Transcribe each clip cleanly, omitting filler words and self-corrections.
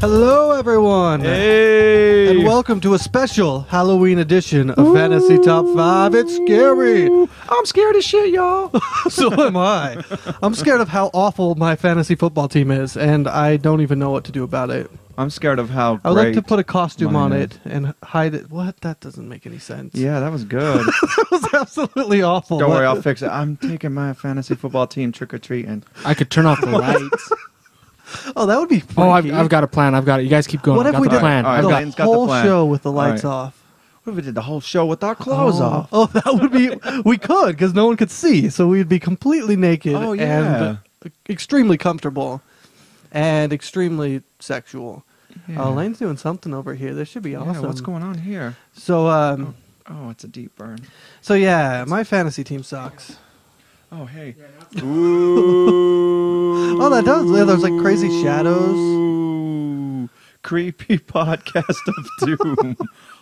Hello, everyone. Hey. And welcome to a special Halloween edition of Fantasy Top 5. It's scary. I'm scared as shit, y'all. So am I. I'm scared of how awful my fantasy football team is, and I don't even know what to do about it. I'm scared of how I would like to great put a costume on mine it and hide it. What? That doesn't make any sense. Yeah, that was good. That was absolutely awful. Don't worry, I'll fix it. I'm taking my fantasy football team trick-or-treating. I could turn off the lights. Oh, that would be freaky. Oh, I've got a plan. I've got it. You guys keep going. What I've if got we the did plan. All right, I've the got Lane's got the whole plan. show with the lights right. off? What if we did the whole show with our clothes off? Oh, that would be... We could, because no one could see, so we'd be completely naked Oh, yeah. and extremely comfortable and extremely sexual. Yeah. Oh, Lane's doing something over here. This should be Yeah, awesome. what's going on here? So, Oh, it's a deep burn. so yeah, my fantasy team sucks. Oh, hey. Ooh. Oh, that does. Yeah, there's like crazy shadows. Ooh. Creepy podcast of doom.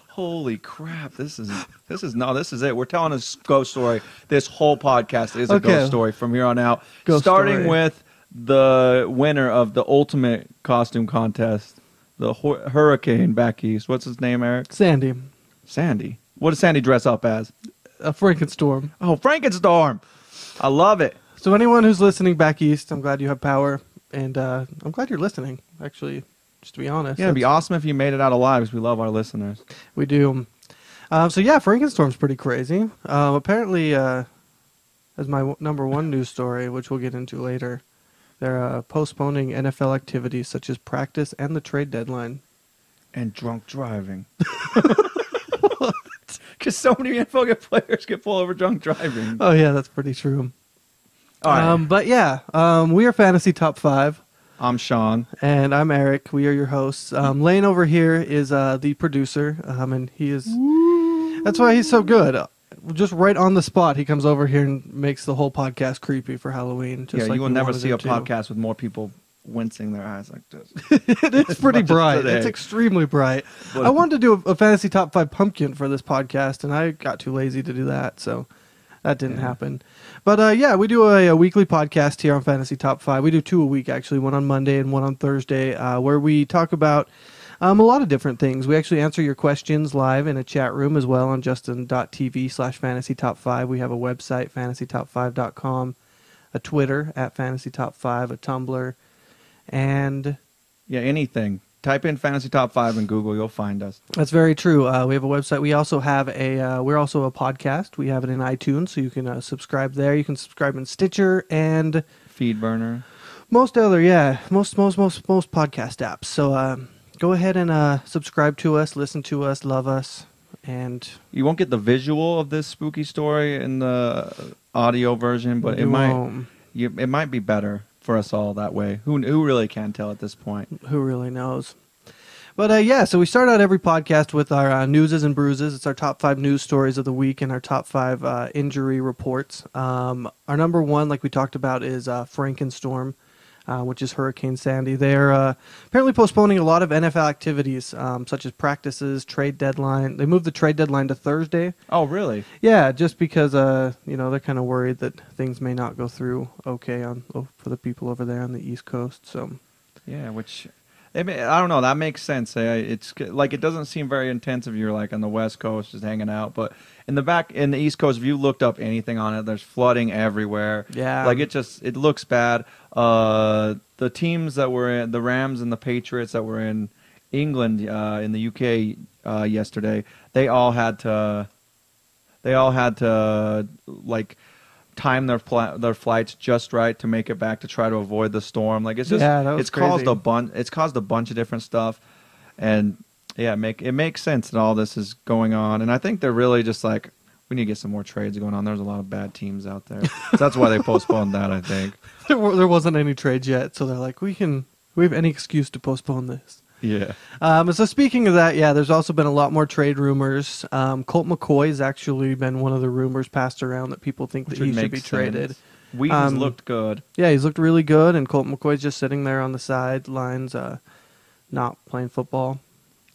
Holy crap! This is it. We're telling a ghost story. This whole podcast is a ghost story from here on out. Ghost starting story. with the winner of the ultimate costume contest, the hurricane back east. What's his name, Eric? Sandy. Sandy. What does Sandy dress up as? A Frankenstorm. Oh, Frankenstorm. I love it. So anyone who's listening back east, I'm glad you have power, and I'm glad you're listening, actually, just to be honest. Yeah, it'd be awesome if you made it out alive, because we love our listeners. We do. So yeah, Frankenstorm's pretty crazy. Apparently, as my number one news story, which we'll get into later, they're postponing NFL activities such as practice and the trade deadline. And drunk driving. Because so many NFL players get pulled over drunk driving. Oh yeah, that's pretty true. All right. But yeah, we are Fantasy Top 5. I'm Sean. And I'm Eric. We are your hosts. Lane over here is the producer, and he is... That's why he's so good. Just right on the spot, he comes over here and makes the whole podcast creepy for Halloween. Just Yeah, like you will we never wanted see him a to. podcast with more people wincing their eyes like this. It's pretty much as bright. today. It's extremely bright. But- I wanted to do a Fantasy Top 5 pumpkin for this podcast, and I got too lazy to do that, so that didn't happen. But yeah, we do a weekly podcast here on Fantasy Top 5. We do 2 a week, actually, one on Monday and one on Thursday, where we talk about a lot of different things. We actually answer your questions live in a chat room as well on justin.tv/Fantasy Top 5. We have a website, fantasytop5.com, a Twitter @FantasyTop5, a Tumblr, and... Yeah, anything. Type in Fantasy Top 5 in Google, you'll find us. That's very true. We have a website. We also have we're also a podcast. We have it in iTunes, so you can subscribe there. You can subscribe in Stitcher and Feedburner. most podcast apps. So go ahead and subscribe to us, listen to us, love us, and You won't get the visual of this spooky story in the audio version, but it might be better for us all that way. Who really can tell at this point? who really knows? But yeah, so we start out every podcast with our newses and bruises. It's our top 5 news stories of the week and our top 5 injury reports. Our number one, like we talked about, is Frankenstorm, which is Hurricane Sandy. They're apparently postponing a lot of NFL activities, such as practices, trade deadline. They moved the trade deadline to Thursday. Oh, really? Yeah, just because they're kind of worried that things may not go through okay for the people over there on the East Coast. So Yeah, I don't know. That makes sense. It's like it doesn't seem very intense if you're like on the West Coast just hanging out, but in the East Coast, if you looked up anything on it, there's flooding everywhere. Yeah, like it looks bad. The teams that were in the Rams and the Patriots that were in England, in the UK yesterday, they all had to like time their flights just right to make it back to try to avoid the storm. Like it's just it's caused a bunch of different stuff, and yeah, it makes sense that all this is going on. And I think they're really just like, we need to get some more trades going on. There's a lot of bad teams out there, so that's why they postponed that. I think there wasn't any trades yet, so they're like, we have any excuse to postpone this. Yeah. So speaking of that, yeah, there's also been a lot more trade rumors. Colt McCoy has actually been one of the rumors passed around that people think that he should be traded. Wheaton's looked good. Yeah, he's looked really good, and Colt McCoy's just sitting there on the sidelines, not playing football.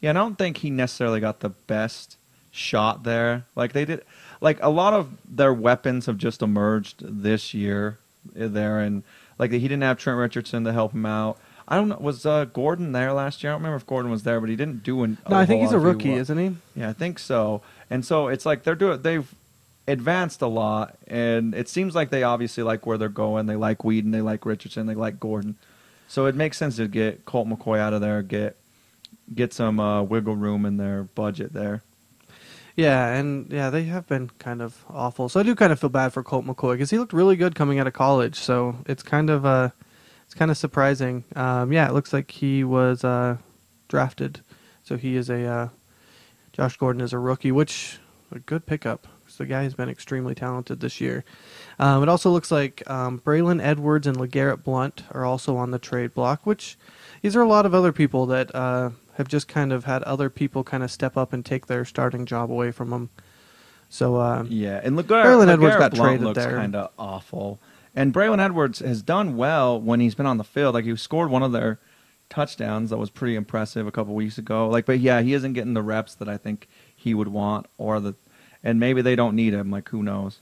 Yeah, I don't think he necessarily got the best shot there. Like they did, like a lot of their weapons have just emerged this year there, and like he didn't have Trent Richardson to help him out. I don't know. Was Gordon there last year? I don't remember if Gordon was there, but he didn't do an. No, I think he's a rookie, isn't he? Yeah, I think so. And so it's like they've advanced a lot, and it seems like they obviously like where they're going. They like Whedon, they like Richardson, they like Gordon. So it makes sense to get Colt McCoy out of there, get some wiggle room in their budget there. Yeah, and they have been kind of awful. So I do kind of feel bad for Colt McCoy because he looked really good coming out of college. So it's kind of surprising. It looks like he was drafted. So he is Josh Gordon is a rookie, which a good pickup. So the guy has been extremely talented this year. It also looks like Braylon Edwards and LeGarrette Blount are also on the trade block, which these are a lot of other people that have just kind of had other people kind of step up and take their starting job away from them. So and Braylon Edwards got Blount traded looks there. Kind of awful. And Braylon Edwards has done well when he's been on the field. Like he scored one of their touchdowns that was pretty impressive a couple weeks ago. But he isn't getting the reps that I think he would want, and maybe they don't need him. Like who knows?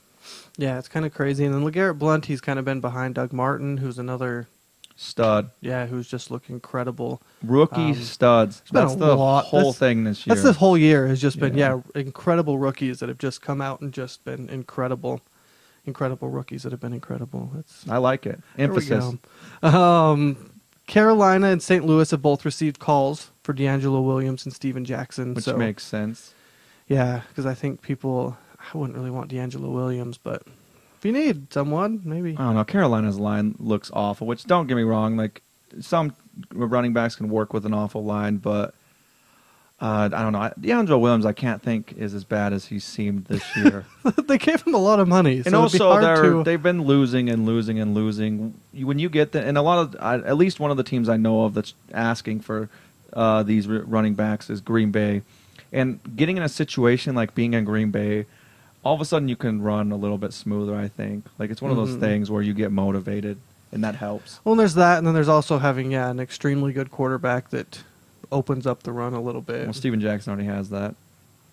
Yeah, it's kind of crazy. And then LeGarrette Blount, he's kind of been behind Doug Martin, who's another stud. Yeah, who's just looking incredible. Rookie studs. That's the whole thing this year. That's this whole year has just been incredible rookies that have just come out and just been incredible. Incredible rookies that have been incredible. I like it. Emphasis. Carolina and St. Louis have both received calls for D'Angelo Williams and Steven Jackson. Which makes sense. Yeah, because I think I wouldn't really want D'Angelo Williams, but if you need someone, maybe. I don't know. Carolina's line looks awful, which don't get me wrong. Like some running backs can work with an awful line, but I don't know. D'Angelo Williams, I can't think is as bad as he seemed this year. They gave him a lot of money, so and also they've been losing and losing and losing. When you get and a lot of at least one of the teams I know of that's asking for these running backs is Green Bay, and getting in a situation like being in Green Bay, all of a sudden you can run a little bit smoother. I think it's one of those things where you get motivated, and that helps. Well, there's that, and then there's also having an extremely good quarterback that opens up the run a little bit. Well, Steven Jackson already has that.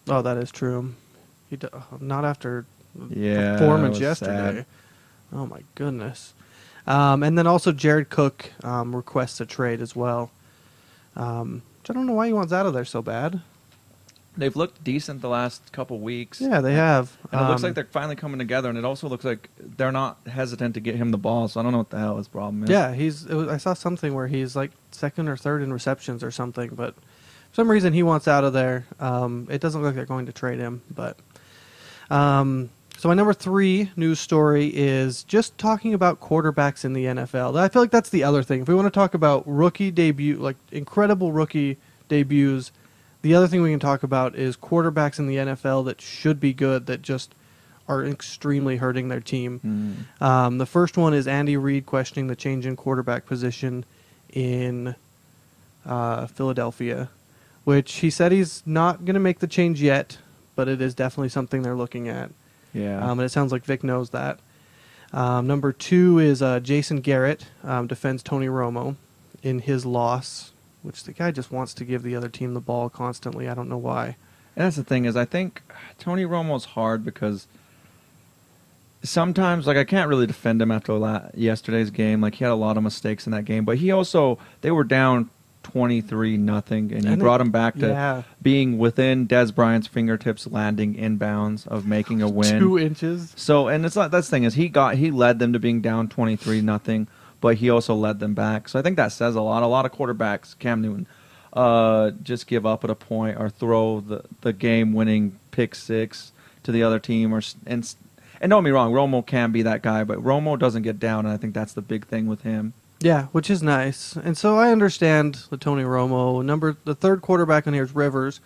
Oh, that is true. Not after performance yesterday. Sad. Oh my goodness. And then also Jared Cook requests a trade as well. Which I don't know why he wants out of there so bad. They've looked decent the last couple weeks. Yeah, they have. And it looks like they're finally coming together, and it also looks like they're not hesitant to get him the ball, so I don't know what the hell his problem is. Yeah, I saw something where he's like second or third in receptions or something, but for some reason he wants out of there. It doesn't look like they're going to trade him. But so my number 3 news story is just talking about quarterbacks in the NFL. I feel like that's the other thing. If we want to talk about rookie debut, like incredible rookie debuts, the other thing we can talk about is quarterbacks in the NFL that should be good that just are extremely hurting their team. The first one is Andy Reid questioning the change in quarterback position in Philadelphia, which he said he's not going to make the change yet, but it is definitely something they're looking at. Yeah. And it sounds like Vic knows that. Number 2 is Jason Garrett defends Tony Romo in his loss, which the guy just wants to give the other team the ball constantly. I don't know why. And that's the thing is I think Tony Romo's hard because sometimes, I can't really defend him after yesterday's game. He had a lot of mistakes in that game, but they were down 23-0, and he brought him back to being within Dez Bryant's fingertips, landing inbounds of making a win. 2 inches. So, and that's the thing is he led them to being down 23-0. But he also led them back. So I think that says a lot. A lot of quarterbacks, Cam Newton, just give up at a point or throw the game-winning pick 6 to the other team. And don't get me wrong, Romo can be that guy, but Romo doesn't get down, and I think that's the big thing with him. Yeah, which is nice. And so I understand the Tony Romo. The third quarterback on here is Rivers,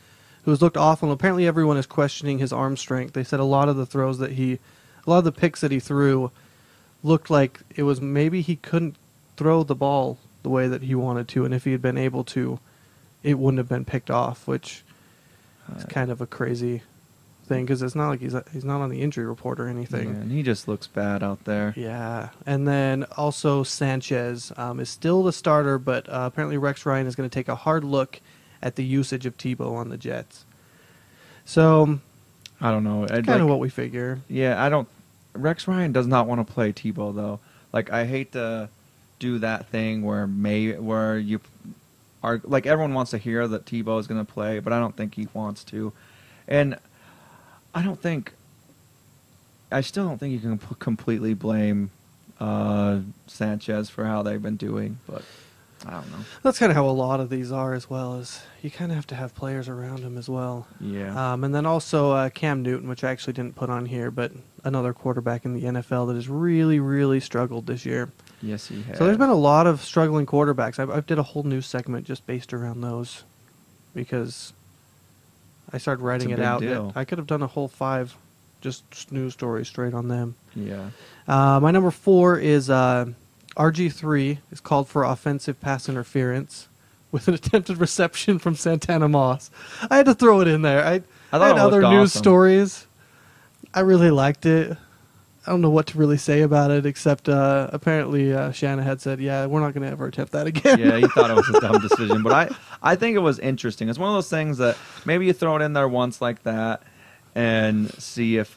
who has looked awful. And apparently everyone is questioning his arm strength. They said a lot of the picks that he threw looked like it was maybe he couldn't throw the ball the way that he wanted to, and if he had been able to, it wouldn't have been picked off, which is kind of a crazy thing because it's not like he's not on the injury report or anything. Yeah, and he just looks bad out there. Yeah, and then also Sanchez is still the starter, but apparently Rex Ryan is going to take a hard look at the usage of Tebow on the Jets. So I don't know. Kind of what we figure. Yeah, Rex Ryan does not want to play Tebow, though. I hate to do that thing where you are like everyone wants to hear that Tebow is going to play, but I don't think he wants to, and I still don't think you can completely blame Sanchez for how they've been doing, but I don't know. That's kind of how a lot of these are as well, is you kind of have to have players around him as well. Yeah. And then also Cam Newton, which I actually didn't put on here, but another quarterback in the NFL that has really, really struggled this year. Yes, he has. So there's been a lot of struggling quarterbacks. I did a whole news segment just based around those because I started writing it out. I could have done a whole 5 just news stories straight on them. Yeah. My number 4 is RG3 is called for offensive pass interference with an attempted reception from Santana Moss. I had to throw it in there. I had other news stories. I really liked it. I don't know what to really say about it, except apparently Shannon had said, yeah, we're not going to ever attempt that again. Yeah, he thought it was a dumb decision. But I think it was interesting. It's one of those things that maybe you throw it in there once like that and see if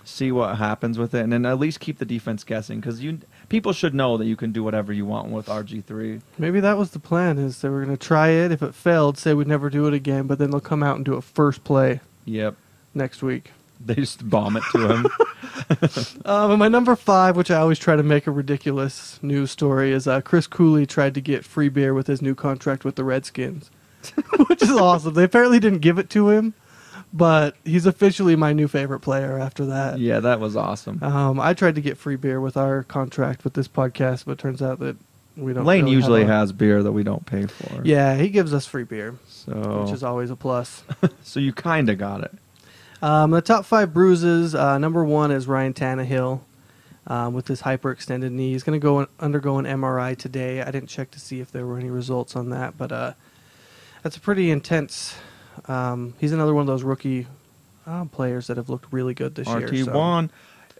see what happens with it, and then at least keep the defense guessing, because people should know that you can do whatever you want with RG3. Maybe that was the plan, is they were going to try it. If it failed, say we'd never do it again, but then they'll come out and do a first play. Yep. Next week. They just bomb it to him. And my number 5, which I always try to make a ridiculous news story, is Chris Cooley tried to get free beer with his new contract with the Redskins, which is awesome. They apparently didn't give it to him, but he's officially my new favorite player after that. Yeah, that was awesome. I tried to get free beer with our contract with this podcast, but it turns out that we don't. Lane really usually has beer that we don't pay for. Yeah, he gives us free beer, so which is always a plus. So you kind of got it. The top 5 bruises, number 1 is Ryan Tannehill with his hyperextended knee. He's going to undergo an MRI today. I didn't check to see if there were any results on that, but that's a pretty intense. He's another one of those rookie players that have looked really good this year. RT1.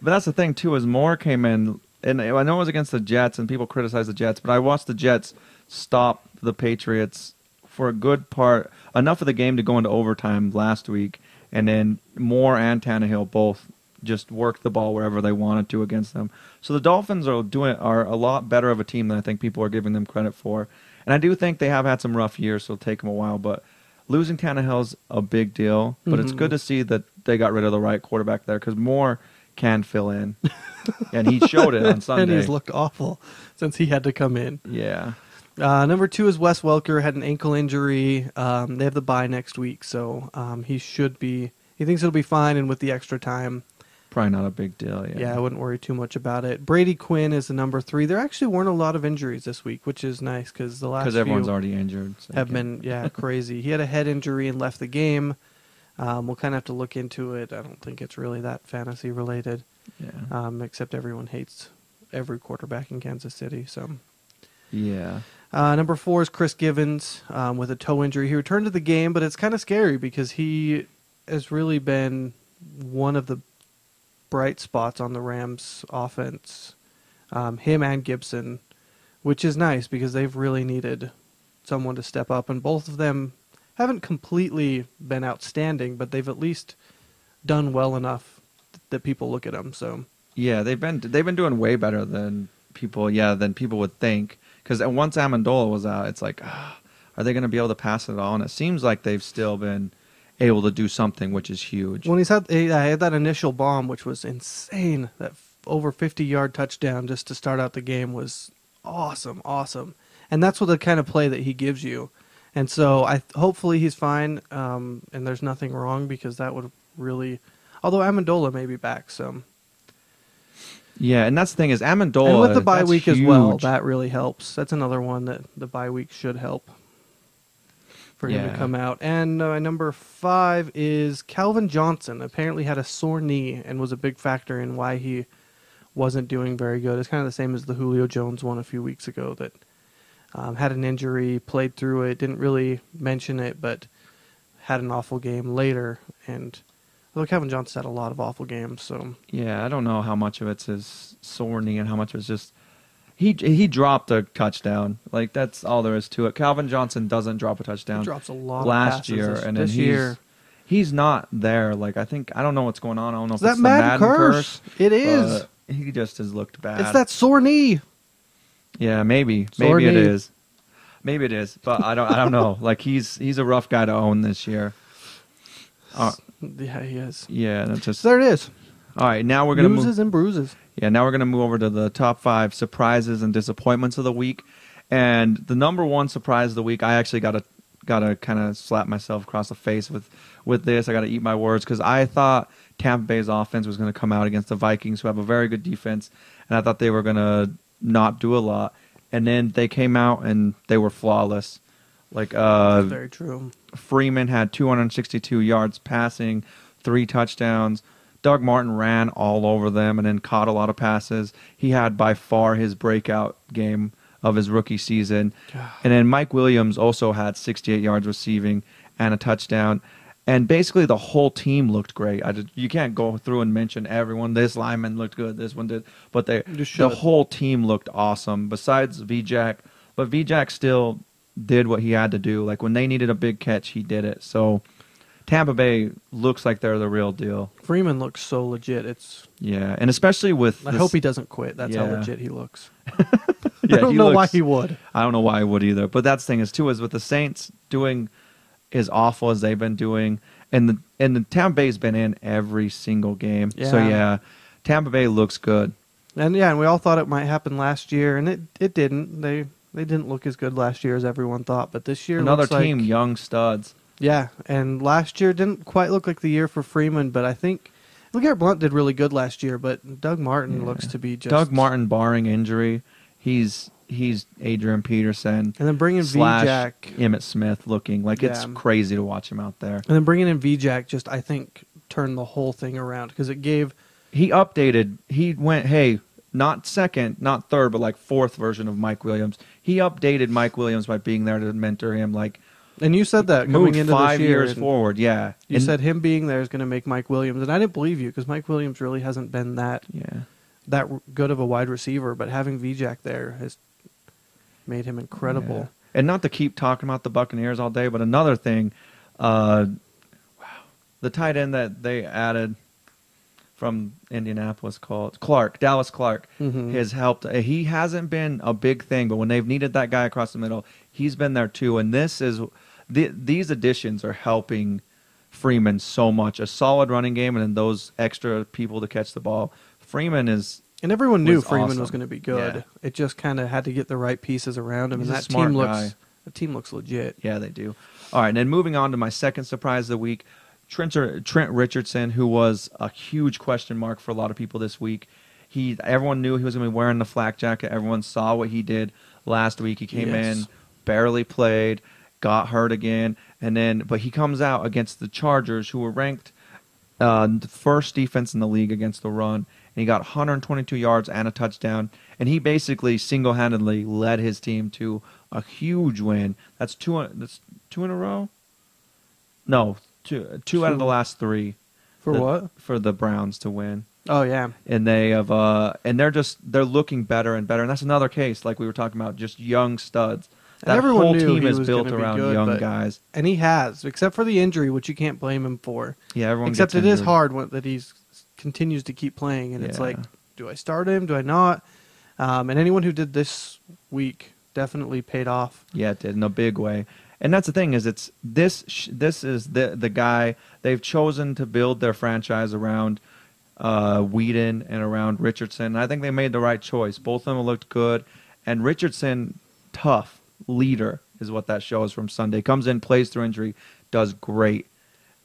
But that's the thing, too, is Moore came in, and I know it was against the Jets, and people criticize the Jets, but I watched the Jets stop the Patriots for a good part, enough of the game to go into overtime last week, and then Moore and Tannehill both just worked the ball wherever they wanted to against them. So the Dolphins are a lot better of a team than I think people are giving them credit for. And I do think they have had some rough years, so it'll take them a while, but losing Tannehill's a big deal, but it's good to see that they got rid of the right quarterback there, because Moore can fill in, and he showed it on Sunday. And he's looked awful since he had to come in. Yeah. Number 2 is Wes Welker, had an ankle injury. They have the bye next week, so he thinks he'll be fine, and with the extra time, probably not a big deal. Yeah, I wouldn't worry too much about it. Brady Quinn is the number 3. There actually weren't a lot of injuries this week, which is nice, because the last few everyone's already injured. So have been crazy. He had a head injury and left the game. We'll kind of have to look into it. I don't think it's really that fantasy related. Yeah. Except everyone hates every quarterback in Kansas City. So. Yeah. Number 4 is Chris Givens with a toe injury. He returned to the game, but it's kind of scary because he has really been one of the bright spots on the Rams' offense. Him and Gibson, which is nice because they've really needed someone to step up, and both of them haven't completely been outstanding, but they've at least done well enough that people look at them. So yeah, they've been doing way better than people would think. Because once Amendola was out, it's like, are they going to be able to pass it all? And it seems like they've still been able to do something, which is huge. When he had that initial bomb, which was insane, that over 50-yard touchdown just to start out the game was awesome. And that's what the kind of play that he gives you. And so hopefully he's fine, and there's nothing wrong, because that would really... Although Amendola may be back, so... Yeah, and that's the thing is Amendola... And with the bye week huge. As well, that really helps. That's another one that the bye week should help for him to come out. And number 5 is Calvin Johnson. Apparently had a sore knee and was a big factor in why he wasn't doing very good. It's kind of the same as the Julio Jones one a few weeks ago that had an injury, played through it, didn't really mention it, but had an awful game later. And although Calvin Johnson had a lot of awful games, so yeah, I don't know how much of it's his sore knee and how much of it's just he dropped a touchdown. Like, that's all there is to it. Calvin Johnson doesn't drop a touchdown. He drops a lot last of passes year, and then this year. He's not there. Like, I don't know what's going on. I don't know if it's it's that the Madden curse. It is. He just has looked bad. It's that sore knee. Yeah, maybe it is. Maybe it is, but I don't know. Like he's a rough guy to own this year. Yeah, he is. Yeah, that's just there. It is. All right, now we're gonna move and bruises. Yeah, now we're gonna move over to the top 5 surprises and disappointments of the week. And the number 1 surprise of the week, I actually gotta kind of slap myself across the face with this. I gotta eat my words because I thought Tampa Bay's offense was gonna come out against the Vikings, who have a very good defense, and I thought they were gonna not do a lot. And then they came out and they were flawless. Like very true. Freeman had 262 yards passing, 3 touchdowns. Doug Martin ran all over them and then caught a lot of passes. He had by far his breakout game of his rookie season. And then Mike Williams also had 68 yards receiving and a touchdown. And basically the whole team looked great. You can't go through and mention everyone. This lineman looked good. This one did. But the whole team looked awesome besides VJack. But VJack still did what he had to do. Like when they needed a big catch, he did it. So Tampa Bay looks like they're the real deal. Freeman looks so legit. Yeah, and especially with I hope he doesn't quit. That's how legit he looks. Yeah, I don't know why he would. I don't know why he would either. But that's the thing is with the Saints doing as awful as they've been doing, and the Tampa Bay's been in every single game. Yeah. So yeah, Tampa Bay looks good. And we all thought it might happen last year, and it didn't. They didn't look as good last year as everyone thought, but this year another looks team, young studs. Yeah, and last year didn't quite look like the year for Freeman, but I think LeGarrette Blount did really good last year, but Doug Martin looks to be just... Doug Martin, barring injury, he's Adrian Peterson. And then bringing VJack... Emmitt Smith looking. Like, it's crazy to watch him out there. And then bringing in VJack just, I think, turned the whole thing around, because it gave... He updated. He went, hey, not second, not third, but like fourth version of Mike Williams. He updated Mike Williams by being there to mentor him, like... And you said that coming into this year. 5 years forward, yeah. You said him being there is going to make Mike Williams, and I didn't believe you because Mike Williams really hasn't been that good of a wide receiver, but having VJack there has made him incredible. Yeah. And not to keep talking about the Buccaneers all day, but another thing, the tight end that they added from Indianapolis called Dallas Clark, has helped. He hasn't been a big thing, but when they've needed that guy across the middle, he's been there too, and these additions are helping Freeman so much. A solid running game, and then those extra people to catch the ball. Freeman is... And everyone knew Freeman was going to be good. Yeah. It just kind of had to get the right pieces around him, and that team looks legit. Yeah, they do. All right, and then moving on to my second surprise of the week, Trent Richardson, who was a huge question mark for a lot of people this week. Everyone knew he was going to be wearing the flak jacket. Everyone saw what he did last week. He came in, barely played, got hurt again, but he comes out against the Chargers, who were ranked the first defense in the league against the run, and he got 122 yards and a touchdown, and he basically single-handedly led his team to a huge win. That's two in a row? No, two out of the last 3. For what? For the Browns to win. Oh yeah, and they have they're looking better and better, and that's another case like we were talking about, just young studs. That whole team is built around young guys, and he has, except for the injury, which you can't blame him for. Yeah, everyone. Except it is hard that he continues to keep playing, and it's like, do I start him? Do I not? And anyone who did this week definitely paid off. Yeah, it did in a big way. And that's the thing is, this is the guy they've chosen to build their franchise around. Whedon and around Richardson. I think they made the right choice. Both of them looked good, and Richardson, tough leader is what that shows from Sunday. Comes in, plays through injury, does great,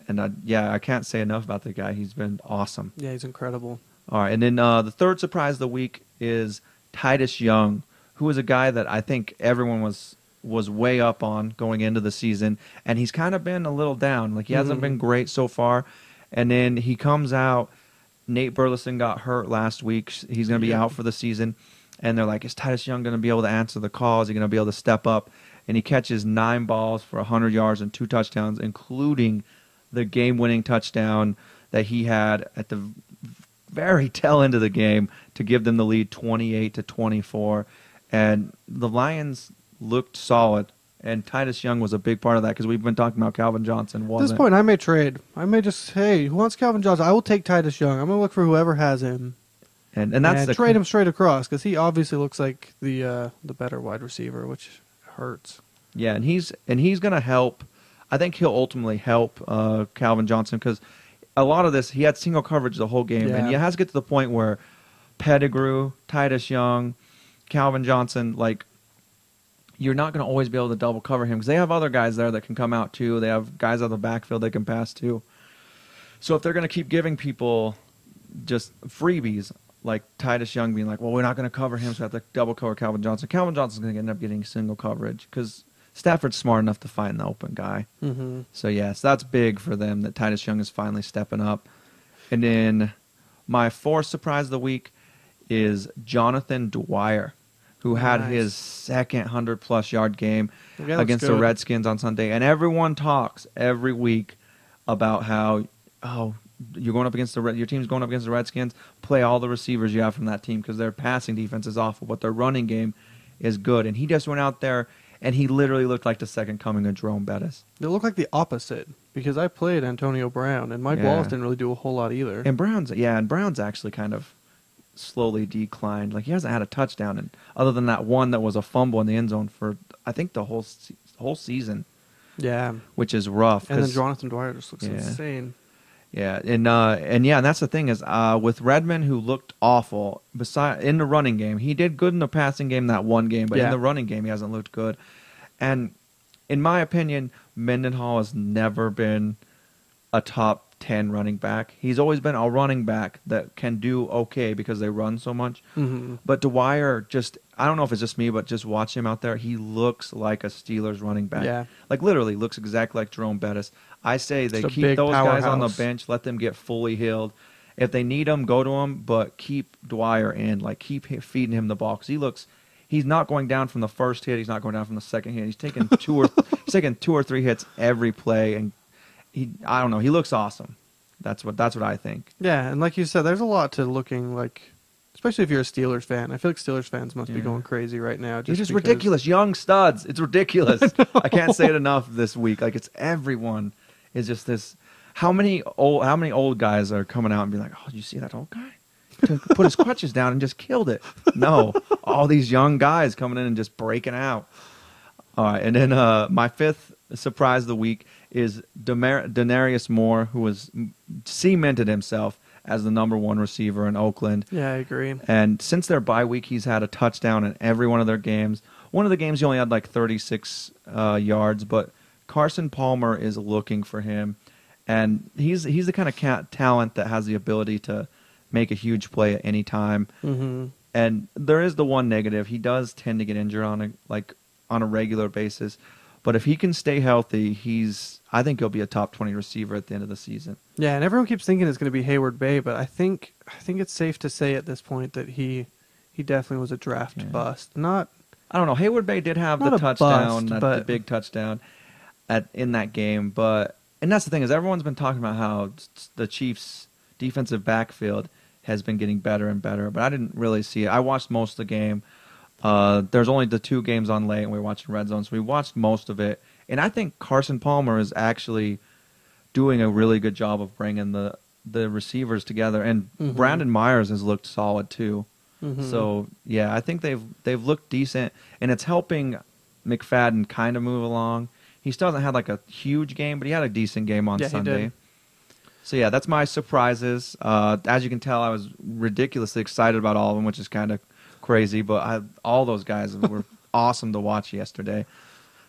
and I can't say enough about the guy. He's been awesome. Yeah, he's incredible. All right, and then the third surprise of the week is Titus Young, who is a guy that I think everyone was way up on going into the season, and he's kind of been a little down. Like he hasn't been great so far, and then he comes out. Nate Burleson got hurt last week. He's going to be out for the season. And they're like, is Titus Young going to be able to answer the call? Is he going to be able to step up? And he catches 9 balls for 100 yards and 2 touchdowns, including the game-winning touchdown that he had at the very tail end of the game to give them the lead 28-24. And the Lions looked solid. And Titus Young was a big part of that because we've been talking about Calvin Johnson. At this point, I may trade. I may just, hey, who wants Calvin Johnson? I will take Titus Young. I'm going to look for whoever has him. And that's trade him straight across because he obviously looks like the better wide receiver, which hurts. Yeah, and he's going to help. I think he'll ultimately help Calvin Johnson because a lot of this, he had single coverage the whole game. And he has to get to the point where Pettigrew, Titus Young, Calvin Johnson, like, you're not going to always be able to double cover him because they have other guys there that can come out too. They have guys out of the backfield they can pass to. So if they're going to keep giving people just freebies, like Titus Young being like, well, we're not going to cover him, so we have to double cover Calvin Johnson. Calvin Johnson's going to end up getting single coverage because Stafford's smart enough to find the open guy. Mm-hmm. So, yes, that's big for them that Titus Young is finally stepping up. And then my fourth surprise of the week is Jonathan Dwyer, who had his second 100-plus yard game against the Redskins on Sunday. And everyone talks every week about how, you're going up against your team's going up against the Redskins. Play all the receivers you have from that team because their passing defense is awful, but their running game is good. And he just went out there and he literally looked like the second coming of Jerome Bettis. It looked like the opposite because I played Antonio Brown and Mike Wallace didn't really do a whole lot either. And Brown's actually kind of slowly declined. Like he hasn't had a touchdown, and other than that one that was a fumble in the end zone for I think the whole season. Yeah, which is rough. And then Jonathan Dwyer just looks insane. Yeah, and that's the thing is with Redmond, who looked awful in the running game. He did good in the passing game that one game, but in the running game he hasn't looked good. And in my opinion, Mendenhall has never been a top 10 running back. He's always been a running back that can do okay because they run so much. Mm-hmm. But Dwyer I don't know if it's just me, but just watch him out there. He looks like a Steelers running back. Yeah. Like literally looks exactly like Jerome Bettis. I say they keep those guys on the bench, let them get fully healed. If they need them, go to them, but keep Dwyer in. Like keep feeding him the ball because he's not going down from the first hit. He's not going down from the second hit. He's taking two or three hits every play, and I don't know. He looks awesome. That's what I think. Yeah, and like you said, there's a lot to looking like, especially if you're a Steelers fan. I feel like Steelers fans must be going crazy right now. It's just ridiculous. Young studs. It's ridiculous. I can't say it enough this week. Like it's everyone is just this. How many old guys are coming out and being like, oh, did you see that old guy? Put his crutches down and just killed it. No, all these young guys coming in and just breaking out. All right, and then my fifth surprise of the week is Denarius Moore, who has cemented himself as the number one receiver in Oakland. Yeah, I agree. And since their bye week, he's had a touchdown in every one of their games. One of the games he only had like 36 yards, but Carson Palmer is looking for him. And he's the kind of talent that has the ability to make a huge play at any time. Mm-hmm. And there is the one negative. He does tend to get injured on a regular basis. But if he can stay healthy, I think he'll be a top 20 receiver at the end of the season. Yeah, and everyone keeps thinking it's going to be Hayward Bay, but I think it's safe to say at this point that he definitely was a draft bust. I don't know. Hayward Bay did have the touchdown, the big touchdown in that game, and that's the thing is everyone's been talking about how the Chiefs' defensive backfield has been getting better and better, but I didn't really see it. I watched most of the game. There's only the two games on late, and we were watching Red Zone, so we watched most of it. And I think Carson Palmer is actually doing a really good job of bringing the receivers together. And Brandon Myers has looked solid too. Mm-hmm. So yeah, I think they've looked decent, and it's helping McFadden kind of move along. He still hasn't had like a huge game, but he had a decent game on Sunday. He did. So yeah, that's my surprises. As you can tell, I was ridiculously excited about all of them, which is kind of crazy, but all those guys were awesome to watch yesterday.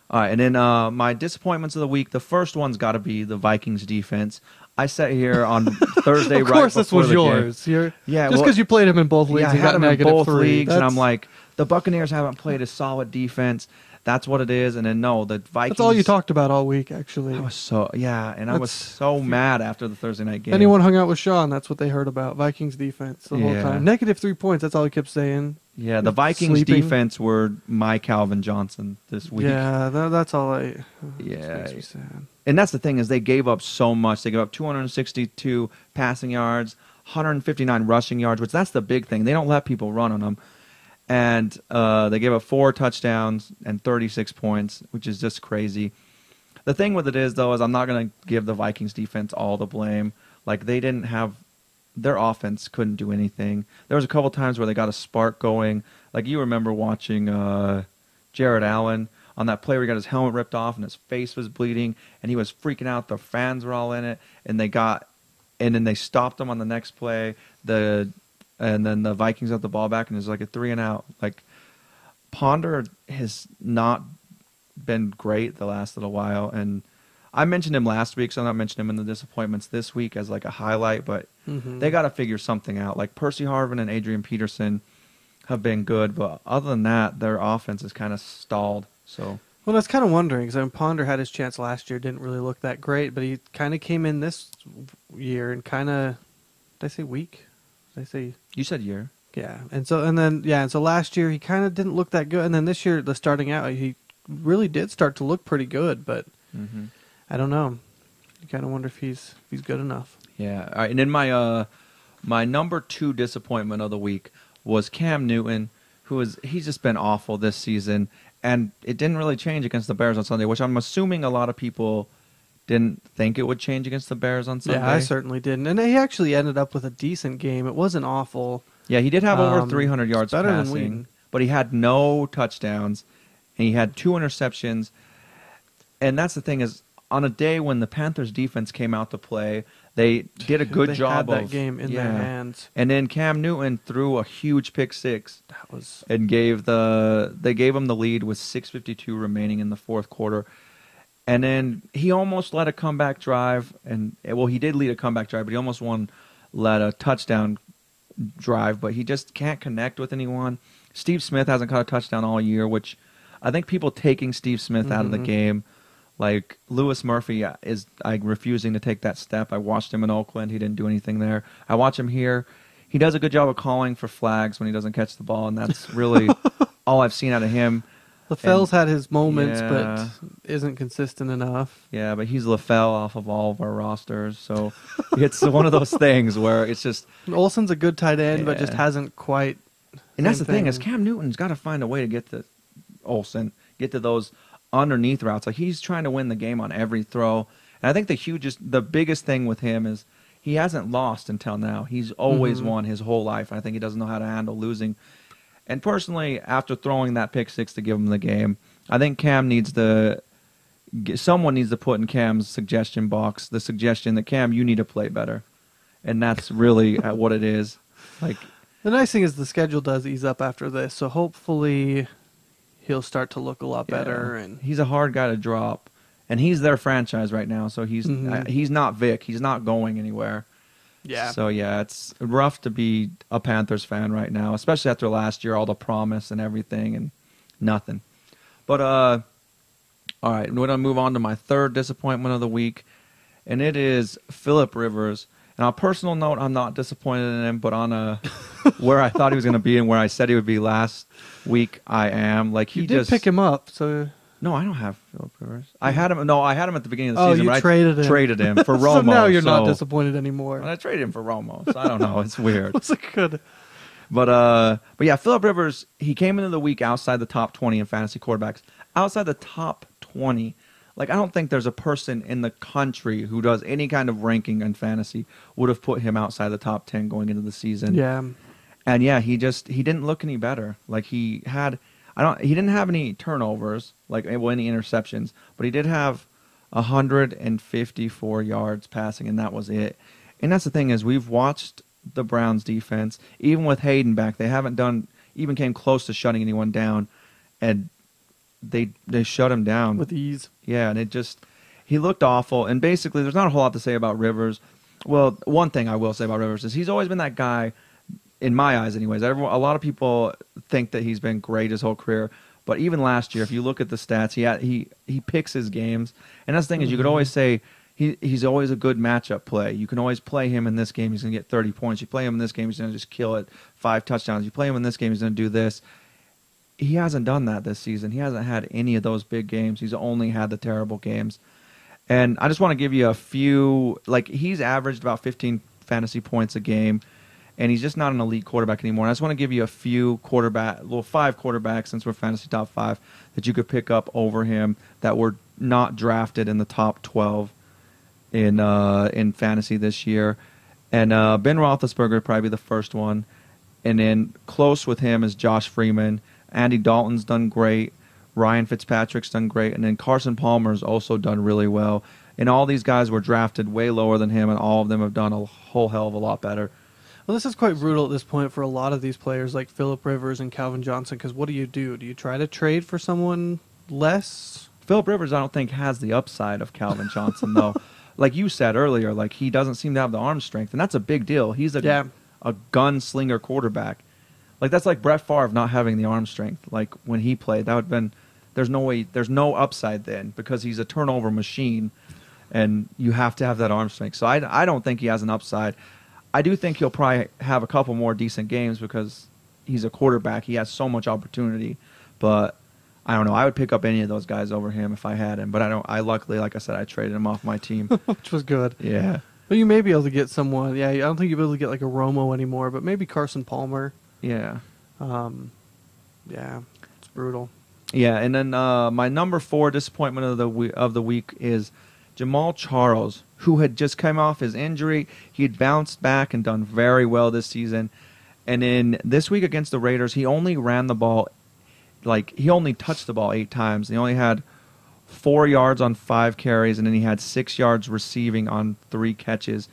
All right, and then my disappointments of the week, the first one's got to be the Vikings defense. I sat here on Thursday of course this was yours. Just because you played him in both leagues. Yeah, I had him in both leagues, and I'm like, the Buccaneers haven't played a solid defense. That's what it is. And then, no, the Vikings... That's all you talked about all week, actually. I was so mad after the Thursday night game. Anyone hung out with Sean, that's what they heard about. Vikings defense the whole time. Negative 3 points, that's all he kept saying. Yeah, the Vikings defense were my Calvin Johnson this week. Yeah, that's all makes me sad. And that's the thing is they gave up so much. They gave up 262 passing yards, 159 rushing yards, which that's the big thing. They don't let people run on them. And they gave up 4 touchdowns and 36 points, which is just crazy. The thing with it is, though, is I'm not going to give the Vikings defense all the blame. Like, they didn't have their offense couldn't do anything. There was a couple times where they got a spark going. Like you remember watching Jared Allen on that play where he got his helmet ripped off and his face was bleeding and he was freaking out. The fans were all in it, and then they stopped him on the next play. And then the Vikings got the ball back, and it was like a 3-and-out. Like Ponder has not been great the last little while, and I mentioned him last week, so I'm not mentioning him in the disappointments this week as like a highlight, but they got to figure something out. Like Percy Harvin and Adrian Peterson have been good, but other than that, their offense is kind of stalled. So, well, I was kind of wondering because Ponder had his chance last year, didn't really look that great, but he kind of came in this year and kind of, did I say weak? Did I say? You said year. Yeah, and so last year he kind of didn't look that good, and then this year, the starting out, he really did start to look pretty good, but I don't know. You kind of wonder if he's good enough. Yeah. All right. And then my number 2 disappointment of the week was Cam Newton, he's just been awful this season, and it didn't really change against the Bears on Sunday, which I'm assuming a lot of people didn't think it would change against the Bears on Sunday. Yeah, I certainly didn't. And he actually ended up with a decent game. It wasn't awful. Yeah, he did have over 300 yards better passing, but he had no touchdowns, and he had 2 interceptions. And that's the thing is, on a day when the Panthers defense came out to play, they did a good job of that game in their hands. And then Cam Newton threw a huge pick six. That was and gave him the lead with 6:52 remaining in the fourth quarter. And then he almost led a comeback drive, and he did lead a comeback drive, but he almost led a touchdown drive, but he just can't connect with anyone. Steve Smith hasn't caught a touchdown all year, which I think people taking Steve Smith out of the game. Like Lewis Murphy is refusing to take that step. I watched him in Oakland. He didn't do anything there. I watch him here. He does a good job of calling for flags when he doesn't catch the ball, and that's really all I've seen out of him. LaFell's had his moments, but isn't consistent enough. Yeah, but he's LaFell off of all of our rosters, so it's one of those things where it's just... Olsen's a good tight end, but just hasn't quite... And that's the thing, is Cam Newton's got to find a way to get to Olsen, get to those underneath routes. Like, he's trying to win the game on every throw. And I think the biggest thing with him is he hasn't lost until now. He's always won his whole life. I think he doesn't know how to handle losing. And personally, after throwing that pick six to give him the game, I think someone needs to put in Cam's suggestion box the suggestion that, Cam, you need to play better. And that's really what it is. Like, the nice thing is the schedule does ease up after this, so hopefully he'll start to look a lot better. And he's a hard guy to drop, and he's their franchise right now, so he's not Vic. He's not going anywhere. Yeah. So, it's rough to be a Panthers fan right now, especially after last year, all the promise and everything, and nothing. But, all right, we're going to move on to my third disappointment of the week, and it is Phillip Rivers. And on a personal note, I'm not disappointed in him, but on where I thought he was going to be and where I said he would be last week, I am. Like, you did pick him up, so... No, I don't have Phillip Rivers. I had him at the beginning of the season. You traded him for Romo. So now you're not disappointed anymore. I traded him for Romo, so I don't know. It's weird. Was it good? But yeah, Phillip Rivers, he came into the week outside the top 20 in fantasy quarterbacks. Outside the top 20. Like, I don't think there's a person in the country who does any kind of ranking in fantasy would have put him outside the top 10 going into the season. Yeah. And yeah, he didn't look any better. Like, he didn't have any turnovers, like any interceptions, but he did have 154 yards passing, and that was it. And that's the thing is, we've watched the Browns defense, even with Hayden back, they haven't even came close to shutting anyone down, and they shut him down with ease. Yeah, and he looked awful. And basically, there's not a whole lot to say about Rivers. Well, one thing I will say about Rivers is he's always been that guy. In my eyes, anyways, a lot of people think that he's been great his whole career. But even last year, if you look at the stats, he picks his games. And that's the thing is, you could always say he's always a good matchup play. You can always play him in this game, he's going to get 30 points. You play him in this game, he's going to just kill it, 5 touchdowns. You play him in this game, he's going to do this. He hasn't done that this season. He hasn't had any of those big games. He's only had the terrible games. And I just want to give you a few. Like, he's averaged about 15 fantasy points a game. And he's just not an elite quarterback anymore. And I just want to give you a few 5 quarterbacks, since we're fantasy top 5, that you could pick up over him that were not drafted in the top 12 in fantasy this year. And Ben Roethlisberger would probably be the first one. And then close with him is Josh Freeman. Andy Dalton's done great. Ryan Fitzpatrick's done great. And then Carson Palmer's also done really well. And all these guys were drafted way lower than him, and all of them have done a whole hell of a lot better. Well, this is quite brutal at this point for a lot of these players like Phillip Rivers and Calvin Johnson, because what do? Do you try to trade for someone less? Phillip Rivers, I don't think, has the upside of Calvin Johnson, though. Like you said earlier, like he doesn't seem to have the arm strength, and that's a big deal. He's a gunslinger quarterback. Like that's like Brett Favre not having the arm strength. Like when he played, that would have been there's no upside then because he's a turnover machine, and you have to have that arm strength. So I don't think he has an upside. I do think he'll probably have a couple more decent games because he's a quarterback. He has so much opportunity, but I don't know. I would pick up any of those guys over him if I had him, but I don't. I luckily, like I said, I traded him off my team, which was good. Yeah. But you may be able to get someone. Yeah, I don't think you'll be able to get like a Romo anymore, but maybe Carson Palmer. Yeah. Yeah, it's brutal. Yeah, and then my number 4 disappointment of the week is Jamal Charles, who had just come off his injury. He had bounced back and done very well this season. And in this week against the Raiders, he only ran the ball, he only touched the ball 8 times. He only had 4 yards on 5 carries, and then he had 6 yards receiving on 3 catches.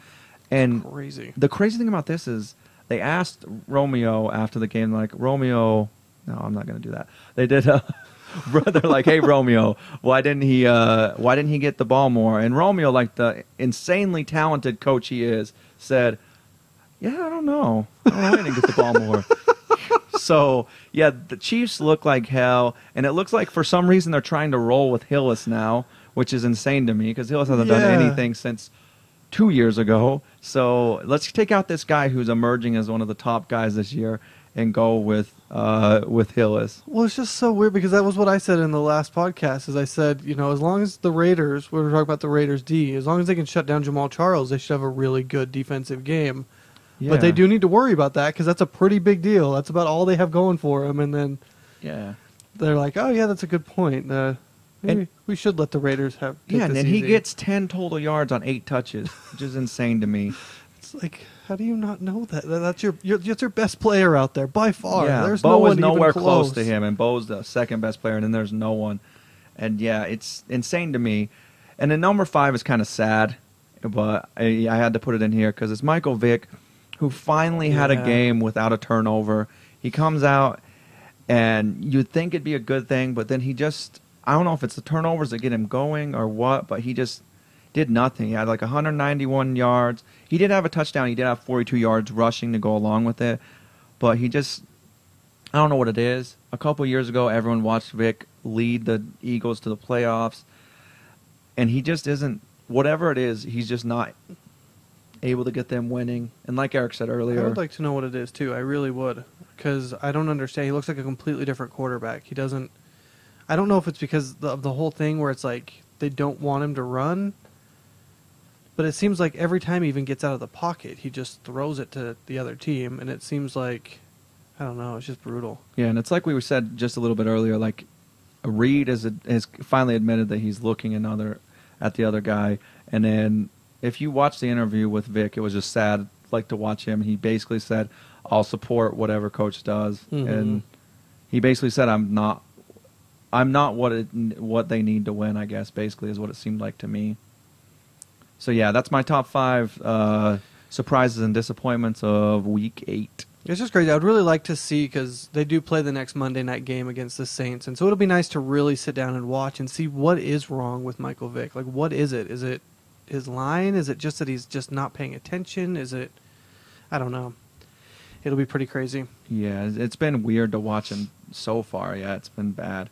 And crazy. The crazy thing about this is they asked Romeo after the game, like, Romeo, no, I'm not going to do that. They did, they're like, hey, Romeo, why didn't he get the ball more? And Romeo, like the insanely talented coach he is, said, yeah, I don't know. I don't know why he didn't get the ball more. So, yeah, the Chiefs look like hell, and it looks like for some reason they're trying to roll with Hillis now, which is insane to me because Hillis hasn't done anything since 2 years ago. So let's take out this guy who's emerging as one of the top guys this year and go with Hillis. Well, it's just so weird because that was what I said in the last podcast. Is I said, as long as the Raiders, we were talking about the Raiders D, as long as they can shut down Jamal Charles, they should have a really good defensive game. Yeah. But they do need to worry about that because that's a pretty big deal. That's about all they have going for them. And then they're like, oh, yeah, that's a good point. Maybe we should let the Raiders have and then he gets 10 total yards on 8 touches, which is insane to me. It's like, how do you not know that? That's your best player out there by far. Yeah, there's Bo no one was nowhere even close to him, and Bo's the second best player, and then there's no one. And yeah, it's insane to me. And then number 5 is kind of sad, but I had to put it in here because it's Michael Vick, who finally had a game without a turnover. He comes out, and you'd think it'd be a good thing, but then he just, I don't know if it's the turnovers that get him going or what, but he just did nothing. He had like 191 yards. He did have a touchdown. He did have 42 yards rushing to go along with it, but he just, I don't know what it is. A couple years ago, everyone watched Vic lead the Eagles to the playoffs, and he just isn't, whatever it is, he's just not able to get them winning. And like Eric said earlier, I would like to know what it is too. I really would, because I don't understand. He looks like a completely different quarterback. He doesn't. I don't know if it's because of the whole thing where it's like they don't want him to run, but it seems like every time he even gets out of the pocket, he just throws it to the other team, and it seems like, I don't know, it's just brutal. Yeah, and it's like we said just a little bit earlier, like Reed has finally admitted that he's looking at the other guy, and then if you watch the interview with Vic, it was just sad, like to watch him. He basically said, "I'll support whatever coach does," and he basically said, "I'm not what they need to win." I guess basically is what it seemed like to me. So yeah, that's my top 5 surprises and disappointments of Week 8. It's just crazy. I would really like to see, because they do play the next Monday night game against the Saints, and so it'll be nice to really sit down and watch and see what is wrong with Michael Vick. Like, what is it? Is it his line? Is it just that he's just not paying attention? Is it, I don't know. It'll be pretty crazy. Yeah, it's been weird to watch him so far. Yeah, it's been bad.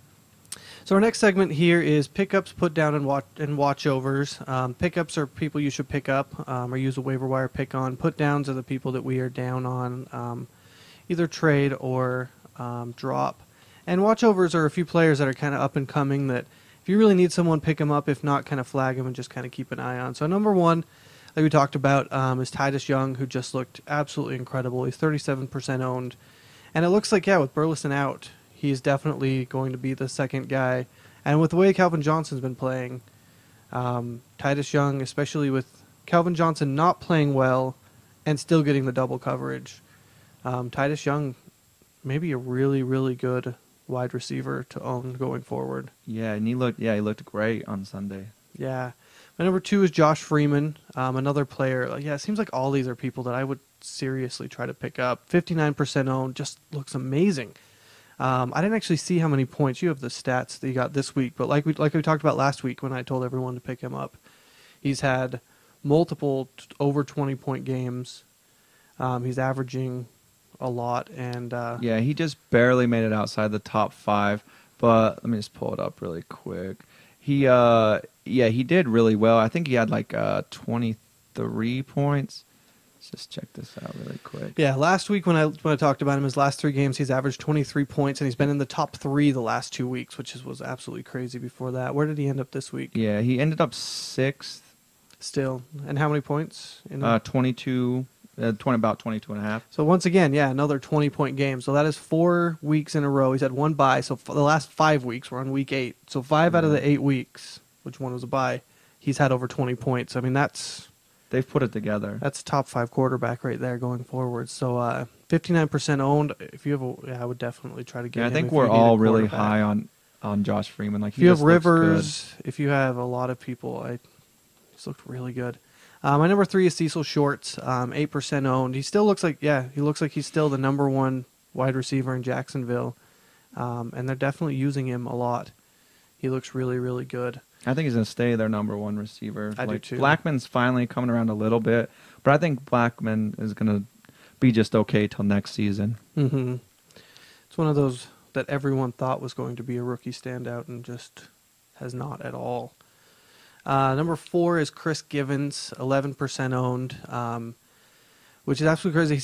So our next segment here is pickups, put down, and watchovers. Pickups are people you should pick up or use a waiver wire pick on. Put downs are the people that we are down on, either trade or drop. And watchovers are a few players that are kind of up and coming that if you really need someone, pick them up. If not, kind of flag them and just kind of keep an eye on. So number 1, like we talked about, is Titus Young, who just looked absolutely incredible. He's 37% owned. And it looks like, with Burleson out, he's definitely going to be the second guy. And with the way Calvin Johnson's been playing, Titus Young, especially with Calvin Johnson not playing well and still getting the double coverage. Titus Young, maybe a really, really good wide receiver to own going forward. Yeah, and he looked great on Sunday. Yeah. My number 2 is Josh Freeman, another player. It seems like all these are people that I would seriously try to pick up. 59% owned, just looks amazing. I didn't actually see how many points. You have the stats that you got this week, but like we talked about last week when I told everyone to pick him up, he's had multiple over 20-point games. He's averaging a lot, and yeah, he just barely made it outside the top 5. But let me just pull it up really quick. He did really well. I think he had 23 points. Let's just check this out really quick. Yeah, last week when I talked about him, his last 3 games, he's averaged 23 points, and he's been in the top 3 the last 2 weeks, which was absolutely crazy before that. Where did he end up this week? Yeah, he ended up 6th. Still. And how many points? 22, about 22 and a half. So once again, another 20-point game. So that is 4 weeks in a row. He's had 1 bye. So the last 5 weeks, we're on week 8. So 5 out of the 8 weeks, which one was a bye, he's had over 20 points. I mean, they've put it together. That's top 5 quarterback right there going forward. So 59% owned. If you have I would definitely try to get him. I think we're all really high on Josh Freeman. If you have Rivers, if you have a lot of people, he's looked really good. My number 3 is Cecil Shorts, 8% owned. He still looks like he's still the number 1 wide receiver in Jacksonville, and they're definitely using him a lot. He looks really, really good. I think he's going to stay their number 1 receiver. I do too. Blackman's finally coming around a little bit, but I think Blackman is going to be just okay till next season. Mm-hmm. It's one of those that everyone thought was going to be a rookie standout and just has not at all. Number 4 is Chris Givens, 11% owned, which is absolutely crazy.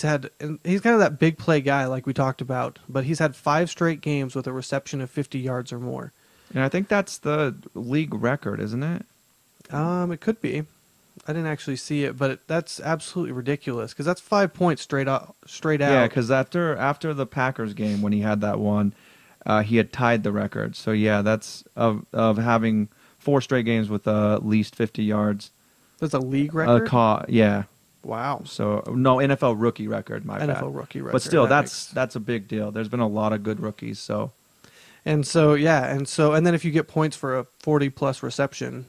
He's kind of that big play guy like we talked about, but he's had 5 straight games with a reception of 50 yards or more. And I think that's the league record, isn't it? It could be. I didn't actually see it, but that's absolutely ridiculous because that's 5 points straight out. Yeah, because after the Packers game when he had that one, he had tied the record. So yeah, that's of having 4 straight games with at least 50 yards. That's a league record? Yeah. Wow. So, no, NFL rookie record, my bad. NFL rookie record. But still, that's a big deal. There's been a lot of good rookies, so. And then if you get points for a 40-plus reception,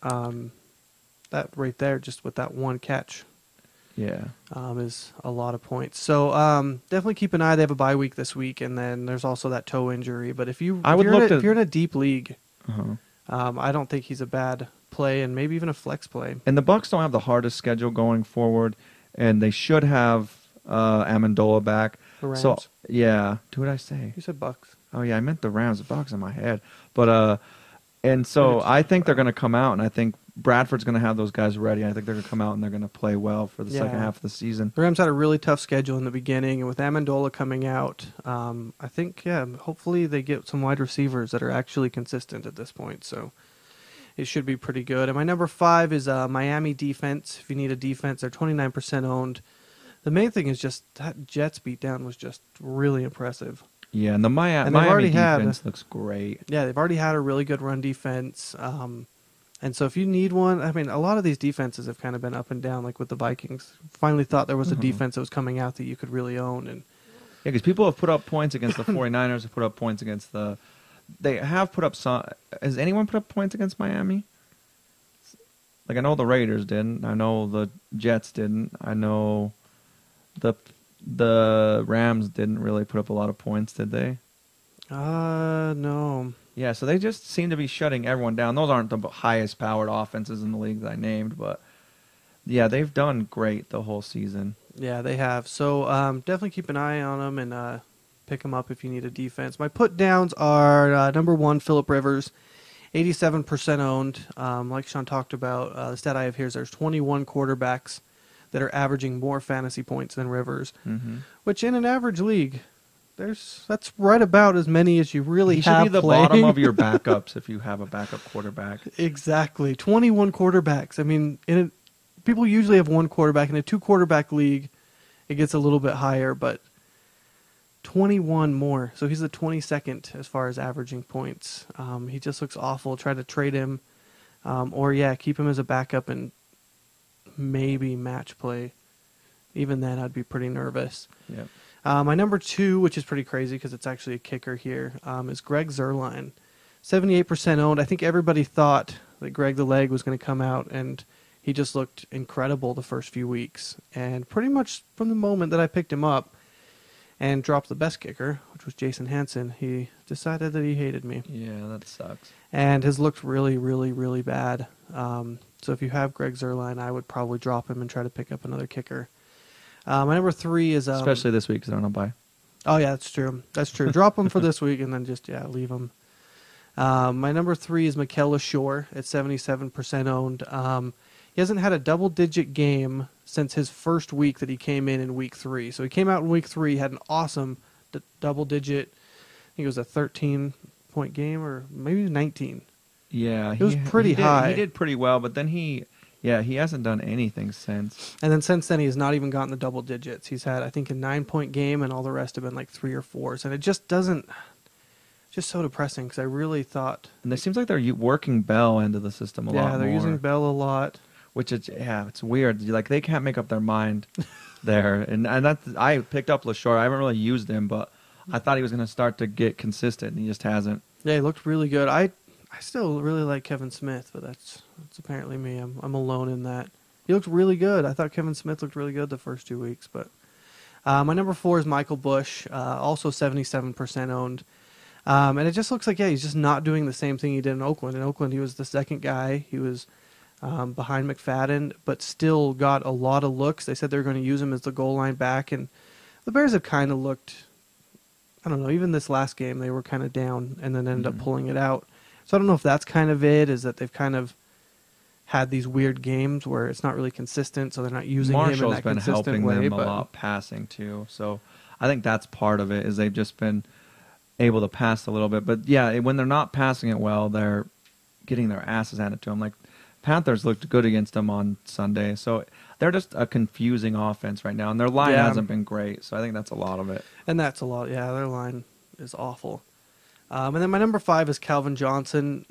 that right there, just with that 1 catch, is a lot of points. So definitely keep an eye. They have a bye week this week, and then there's also that toe injury. But if you're in a deep league, I don't think he's a bad play, and maybe even a flex play. And the Bucs don't have the hardest schedule going forward, and they should have Amendola back. The Rams. So yeah, what did I say? You said Bucs. Oh yeah, I meant the Rams. The Bucs in my head, but and so I think they're going to come out, and I think Bradford's going to have those guys ready. I think they're going to come out and they're going to play well for the second half of the season. The Rams had a really tough schedule in the beginning, and with Amendola coming out, I think, hopefully they get some wide receivers that are actually consistent at this point. So it should be pretty good. And my number 5 is Miami defense. If you need a defense, they're 29% owned. The main thing is just that Jets beatdown was just really impressive. Yeah, and the Miami defense looks great. Yeah, they've already had a really good run defense. And so if you need one, I mean, a lot of these defenses have kind of been up and down, like with the Vikings. Finally thought there was a defense that was coming out that you could really own. And yeah, because people have put up points against the 49ers, have put up points against they have put up some. Has anyone put up points against Miami? Like, I know the Raiders didn't. I know the Jets didn't. I know the Rams didn't really put up a lot of points, did they? No. Yeah, so they just seem to be shutting everyone down. Those aren't the highest powered offenses in the league that I named, but yeah, they've done great the whole season. Yeah, they have. So definitely keep an eye on them and pick them up if you need a defense. My put downs are number 1, Phillip Rivers, 87% owned. Like Sean talked about, the stat I have here is there's 21 quarterbacks that are averaging more fantasy points than Rivers, which in an average league, that's right about as many as you really have. He should be the bottom of your backups if you have a backup quarterback. Exactly. 21 quarterbacks. I mean, people usually have 1 quarterback. In a 2-quarterback league, it gets a little bit higher, but 21 more. So he's the 22nd as far as averaging points. He just looks awful. Try to trade him or keep him as a backup and maybe match play even then I'd be pretty nervous. Yep. My number 2, which is pretty crazy because it's actually a kicker here, is Greg Zuerlein. 78% owned. I think everybody thought that Greg the Leg was going to come out, and he just looked incredible the first few weeks. And pretty much from the moment that I picked him up and dropped the best kicker, which was Jason Hansen, he decided that he hated me. Yeah, that sucks. And has looked really, really, really bad. So if you have Greg Zuerlein, I would probably drop him and try to pick up another kicker. My number 3 is... especially this week because I don't know bye. Oh, yeah, that's true. That's true. Drop him for this week and then just, leave him. My number 3 is Mikel Shore at 77% owned. He hasn't had a double-digit game since his first week that he came in week 3. So he came out in week 3, had an awesome double-digit, I think it was a 13-point game or maybe 19. Yeah. It was pretty high. He did pretty well, but then he hasn't done anything since. And then since then, he has not even gotten the double digits. He's had, I think, a 9-point game, and all the rest have been like 3 or 4s. And it just doesn't... Just so depressing because I really thought... And it seems like they're working Bell into the system a lot more. Yeah, they're using Bell a lot. Which is, it's weird. Like, they can't make up their mind there. And I picked up LaShore. I haven't really used him, but I thought he was going to start to get consistent, and he just hasn't. Yeah, he looked really good. I still really like Kevin Smith, but that's apparently me. I'm alone in that. He looked really good. I thought Kevin Smith looked really good the first 2 weeks. But my number 4 is Michael Bush, also 77% owned. And it just looks like, he's just not doing the same thing he did in Oakland. In Oakland, he was the second guy. He was behind McFadden, but still got a lot of looks. They said they were going to use him as the goal line back, and the Bears have kind of looked, I don't know, even this last game, they were kind of down and then ended up pulling it out. So I don't know if that's kind of it, is that they've kind of had these weird games where it's not really consistent, so they're not using him in that consistent way. Marshall's been helping them a lot passing, too. So I think that's part of it, is they've just been able to pass a little bit. But, when they're not passing it well, they're getting their asses handed to them. Like, Panthers looked good against them on Sunday. So they're just a confusing offense right now, and their line hasn't been great. So I think that's a lot of it. And that's a lot. Yeah, their line is awful. And then my number 5 is Calvin Johnson.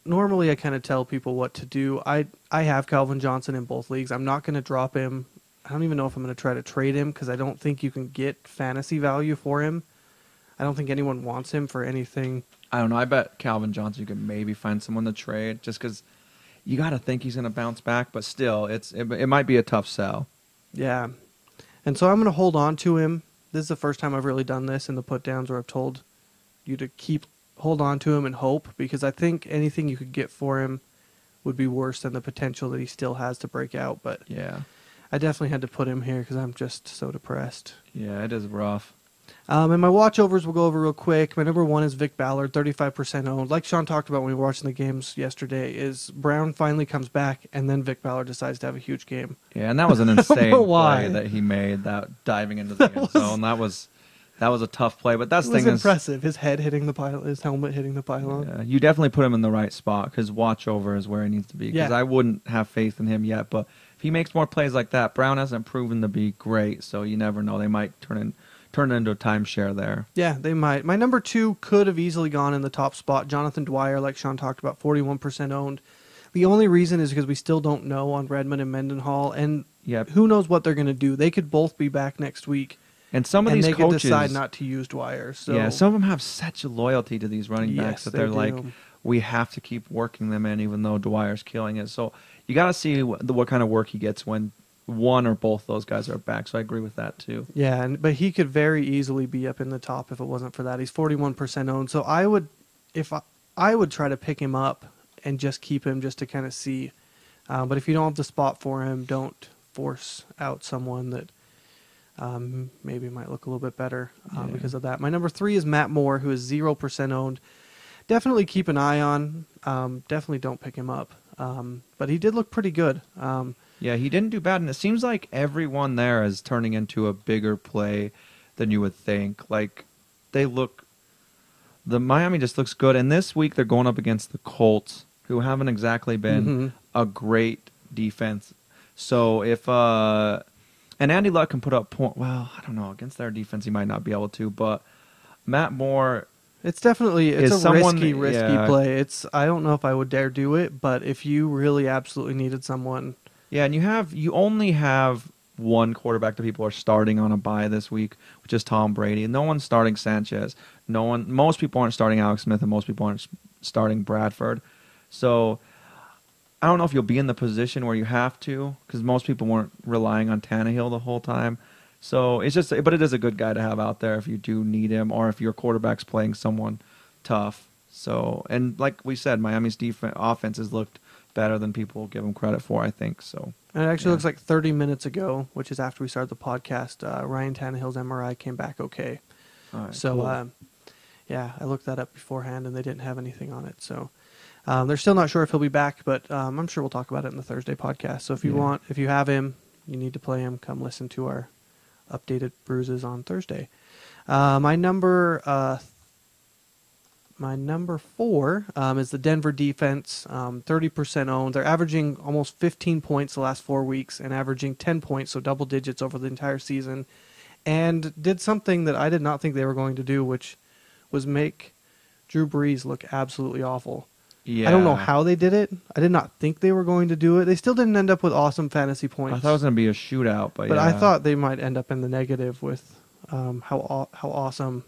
Normally, I kind of tell people what to do. I have Calvin Johnson in both leagues. I'm not going to drop him. I don't even know if I'm going to try to trade him because I don't think you can get fantasy value for him. I don't think anyone wants him for anything. I don't know. I bet Calvin Johnson, you could maybe find someone to trade just because you got to think he's going to bounce back. But still, it might be a tough sell. Yeah. And so I'm going to hold on to him. This is the first time I've really done this in the put-downs where I've told you to hold on to him and hope, because I think anything you could get for him would be worse than the potential that he still has to break out. But yeah, I definitely had to put him here because I'm just so depressed. Yeah, it is rough. And my watchovers we'll go over real quick. My number 1 is Vic Ballard, 35% owned. Like Sean talked about when we were watching the games yesterday, is Brown finally comes back, and then Vic Ballard decides to have a huge game. Yeah, and that was an insane play that he made, that diving into the end zone. That was a tough play, but that's the thing. It was impressive. His head hitting the pylon, his helmet hitting the pylon. Yeah, you definitely put him in the right spot because watch over is where he needs to be. Because I wouldn't have faith in him yet, but if he makes more plays like that, Brown hasn't proven to be great, so you never know. They might turn it into a timeshare there. Yeah, they might. My number 2 could have easily gone in the top spot. Jonathan Dwyer, like Sean talked about, 41% owned. The only reason is because we still don't know on Redmond and Mendenhall, and who knows what they're going to do. They could both be back next week. And some of these coaches could decide not to use Dwyer. So. Yeah, some of them have such a loyalty to these running backs that they're like, we have to keep working them in even though Dwyer's killing it. So you got to see what kind of work he gets when one or both those guys are back. So I agree with that too. Yeah, but he could very easily be up in the top if it wasn't for that. He's 41% owned. So I would try to pick him up and just keep him just to kind of see. But if you don't have the spot for him, don't force out someone that maybe might look a little bit better because of that. My number 3 is Matt Moore, who is 0% owned. Definitely keep an eye on. Definitely don't pick him up. But he did look pretty good. Yeah, he didn't do bad, and it seems like everyone there is turning into a bigger play than you would think. Like, the Miami just looks good, and this week they're going up against the Colts, who haven't exactly been a great defense. So if and Andy Luck can put up point. Well, I don't know, against their defense he might not be able to, but Matt Moore. It's definitely a risky play. I don't know if I would dare do it, but if you really absolutely needed someone. Yeah, and you only have one quarterback that people are starting on a bye this week, which is Tom Brady. No one's starting Sanchez. Most people aren't starting Alex Smith, and most people aren't starting Bradford. So I don't know if you'll be in the position where you have to, because most people weren't relying on Tannehill the whole time. So but it is a good guy to have out there if you do need him, or if your quarterback's playing someone tough. So, and like we said, Miami's offense has looked better than people give them credit for, I think. So, and it actually looks like 30 minutes ago, which is after we started the podcast, Ryan Tannehill's MRI came back okay. All right, so, cool. I looked that up beforehand, and they didn't have anything on it. So, they're still not sure if he'll be back, but I'm sure we'll talk about it in the Thursday podcast. So if you have him, you need to play him, come listen to our updated bruises on Thursday. My number 4 is the Denver defense, 30% owned. They're averaging almost 15 points the last 4 weeks and averaging 10 points, so double digits over the entire season, and did something that I did not think they were going to do, which was make Drew Brees look absolutely awful. Yeah. I don't know how they did it. I did not think they were going to do it. They still didn't end up with awesome fantasy points. I thought it was going to be a shootout, but I thought they might end up in the negative with how awesome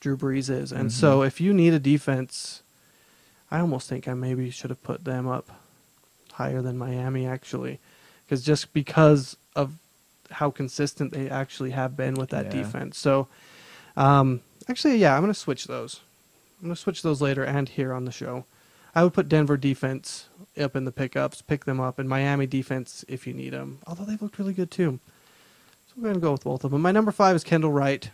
Drew Brees is. And so if you need a defense, I almost think I maybe should have put them up higher than Miami, actually. Because of how consistent they actually have been with that defense. So, I'm going to switch those. I'm going to switch those later and here on the show. I would put Denver defense up in the pickups, pick them up, and Miami defense if you need them. Although they've looked really good too. So we're going to go with both of them. My number 5 is Kendall Wright.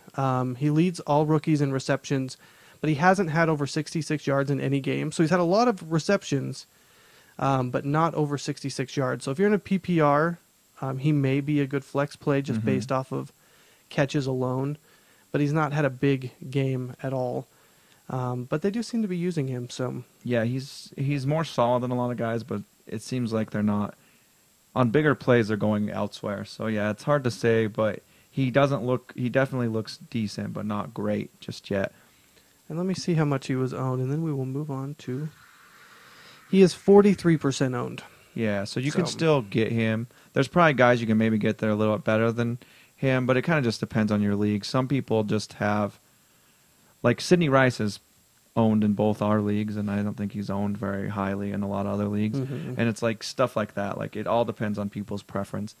He leads all rookies in receptions, but he hasn't had over 66 yards in any game. So he's had a lot of receptions, but not over 66 yards. So if you're in a PPR, he may be a good flex play just based off of catches alone, but he's not had a big game at all. But they do seem to be using him. So yeah, he's more solid than a lot of guys, but it seems like they're not. On bigger plays, they're going elsewhere. So yeah, it's hard to say, but he definitely looks decent, but not great just yet. And let me see how much he was owned, and then we will move on to. He is 43% owned. Yeah, so you can still get him. There's probably guys you can maybe get that are a little bit better than him, but it kind of just depends on your league. Some people just have, like Sidney Rice is owned in both our leagues, and I don't think he's owned very highly in a lot of other leagues. And it's like stuff like that. Like it all depends on people's preference.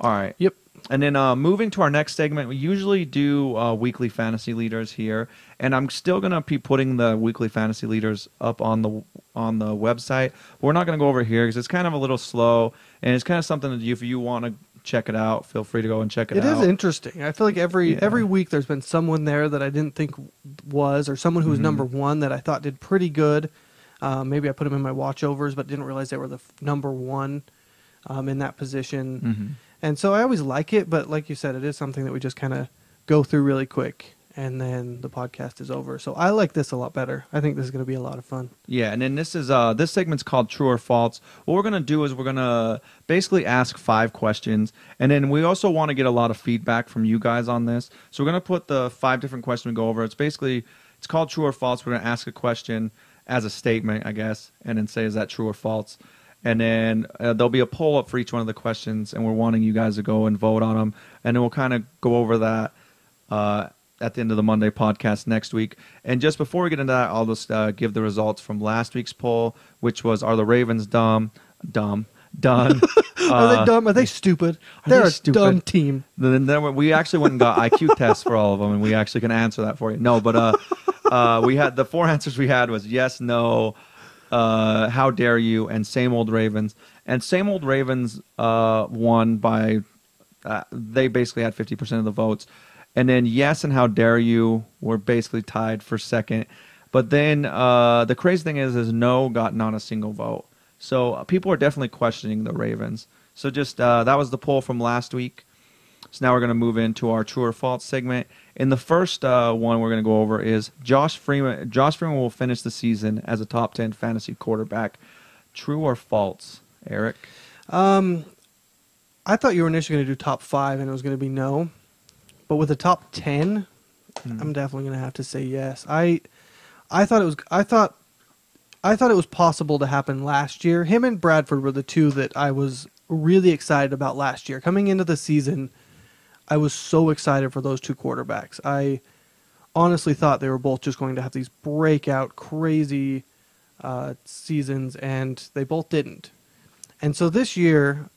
All right. Yep. And then moving to our next segment, we usually do weekly fantasy leaders here, and I'm still going to be putting the weekly fantasy leaders up on the website. We're not going to go over here because it's kind of a little slow, and it's kind of something that if you want to check it out, feel free to go and check it out. It is interesting. I feel like every week there's been someone there that I didn't think was, or someone who was number 1 that I thought did pretty good. Maybe I put them in my watchovers, but didn't realize they were the number 1 in that position. And so I always like it, but like you said, it is something that we just kind of go through really quick, and then the podcast is over. So I like this a lot better. I think this is going to be a lot of fun. Yeah, and then this segment's called True or False. What we're going to do is we're going to basically ask 5 questions, and then we also want to get a lot of feedback from you guys on this. So we're going to put the 5 different questions we go over. It's called True or False. We're going to ask a question as a statement, I guess, and then say, is that true or false? And then there'll be a poll up for each one of the questions, and we're wanting you guys to go and vote on them. And then we'll kind of go over that at the end of the Monday podcast next week. And just before we get into that, I'll just give the results from last week's poll, which was, are the Ravens done? Are they dumb? Are they stupid? They're a dumb team. Then we actually went and got IQ tests for all of them, and we actually can answer that for you. No, but we had the 4 answers we had was yes, no, how dare you, and same old Ravens. And same old Ravens won by they basically had 50% of the votes. And then yes and how dare you were basically tied for second. But then the crazy thing is no got not a single vote. So people are definitely questioning the Ravens. So just that was the poll from last week. So now we're going to move into our true or false segment. In the first one we're going to go over is Josh Freeman. Josh Freeman will finish the season as a top 10 fantasy quarterback. True or false, Eric? I thought you were initially going to do top 5, and it was going to be no. But with the top 10, I'm definitely going to have to say yes. I thought it was possible to happen last year. Him and Bradford were the 2 that I was really excited about last year. Coming into the season, I was so excited for those two quarterbacks. I honestly thought they were both just going to have these breakout, crazy seasons, and they both didn't. And so this year,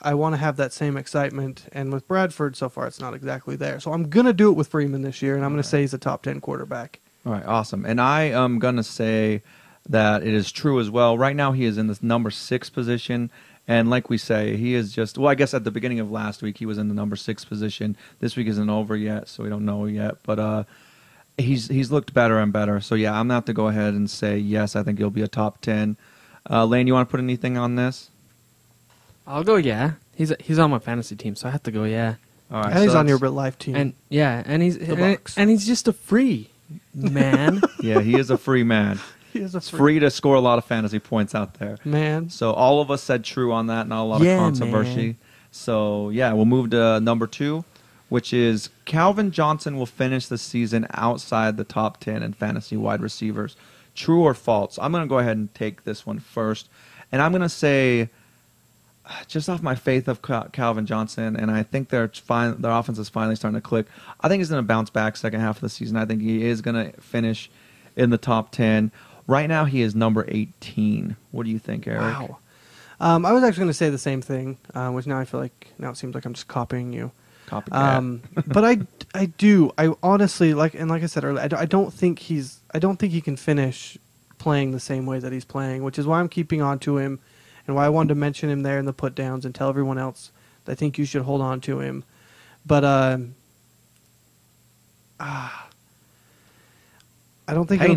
I want to have that same excitement, and with Bradford, so far, it's not exactly there. So I'm going to do it with Freeman this year, and I'm going to say he's a top 10 quarterback. All right, awesome. And I am going to say that it is true as well. Right now, he is in this number 6 position. And like we say, he is just, well, I guess at the beginning of last week, he was in the number 6 position. This week isn't over yet, so we don't know yet. But he's looked better and better. So, yeah, I'm going to have to go ahead and say, yes, I think he'll be a top 10. Lane, you want to put anything on this? I'll go, yeah. He's on my fantasy team, so I have to go, yeah. All right, and he's on your real life team. And he's just a free man. Yeah, he is a free man. It's free to score a lot of fantasy points out there. Man. So all of us said true on that, not a lot of controversy. Man. So, yeah, we'll move to number 2, which is Calvin Johnson will finish the season outside the top 10 in fantasy wide receivers. True or false? I'm going to go ahead and take this one first. And I'm going to say, just off my faith of Calvin Johnson, and I think their offense is finally starting to click, I think he's going to bounce back second half of the season. I think he is going to finish in the top 10. Right now, he is number 18. What do you think, Eric? Wow. I was actually going to say the same thing, which now I feel like now it seems like I'm just copying you. Copycat. But I honestly like I said earlier, I don't think he can finish playing the same way that he's playing, which is why I'm keeping on to him, and why I wanted to mention him there in the put downs and tell everyone else that I think you should hold on to him. But I don't think it'll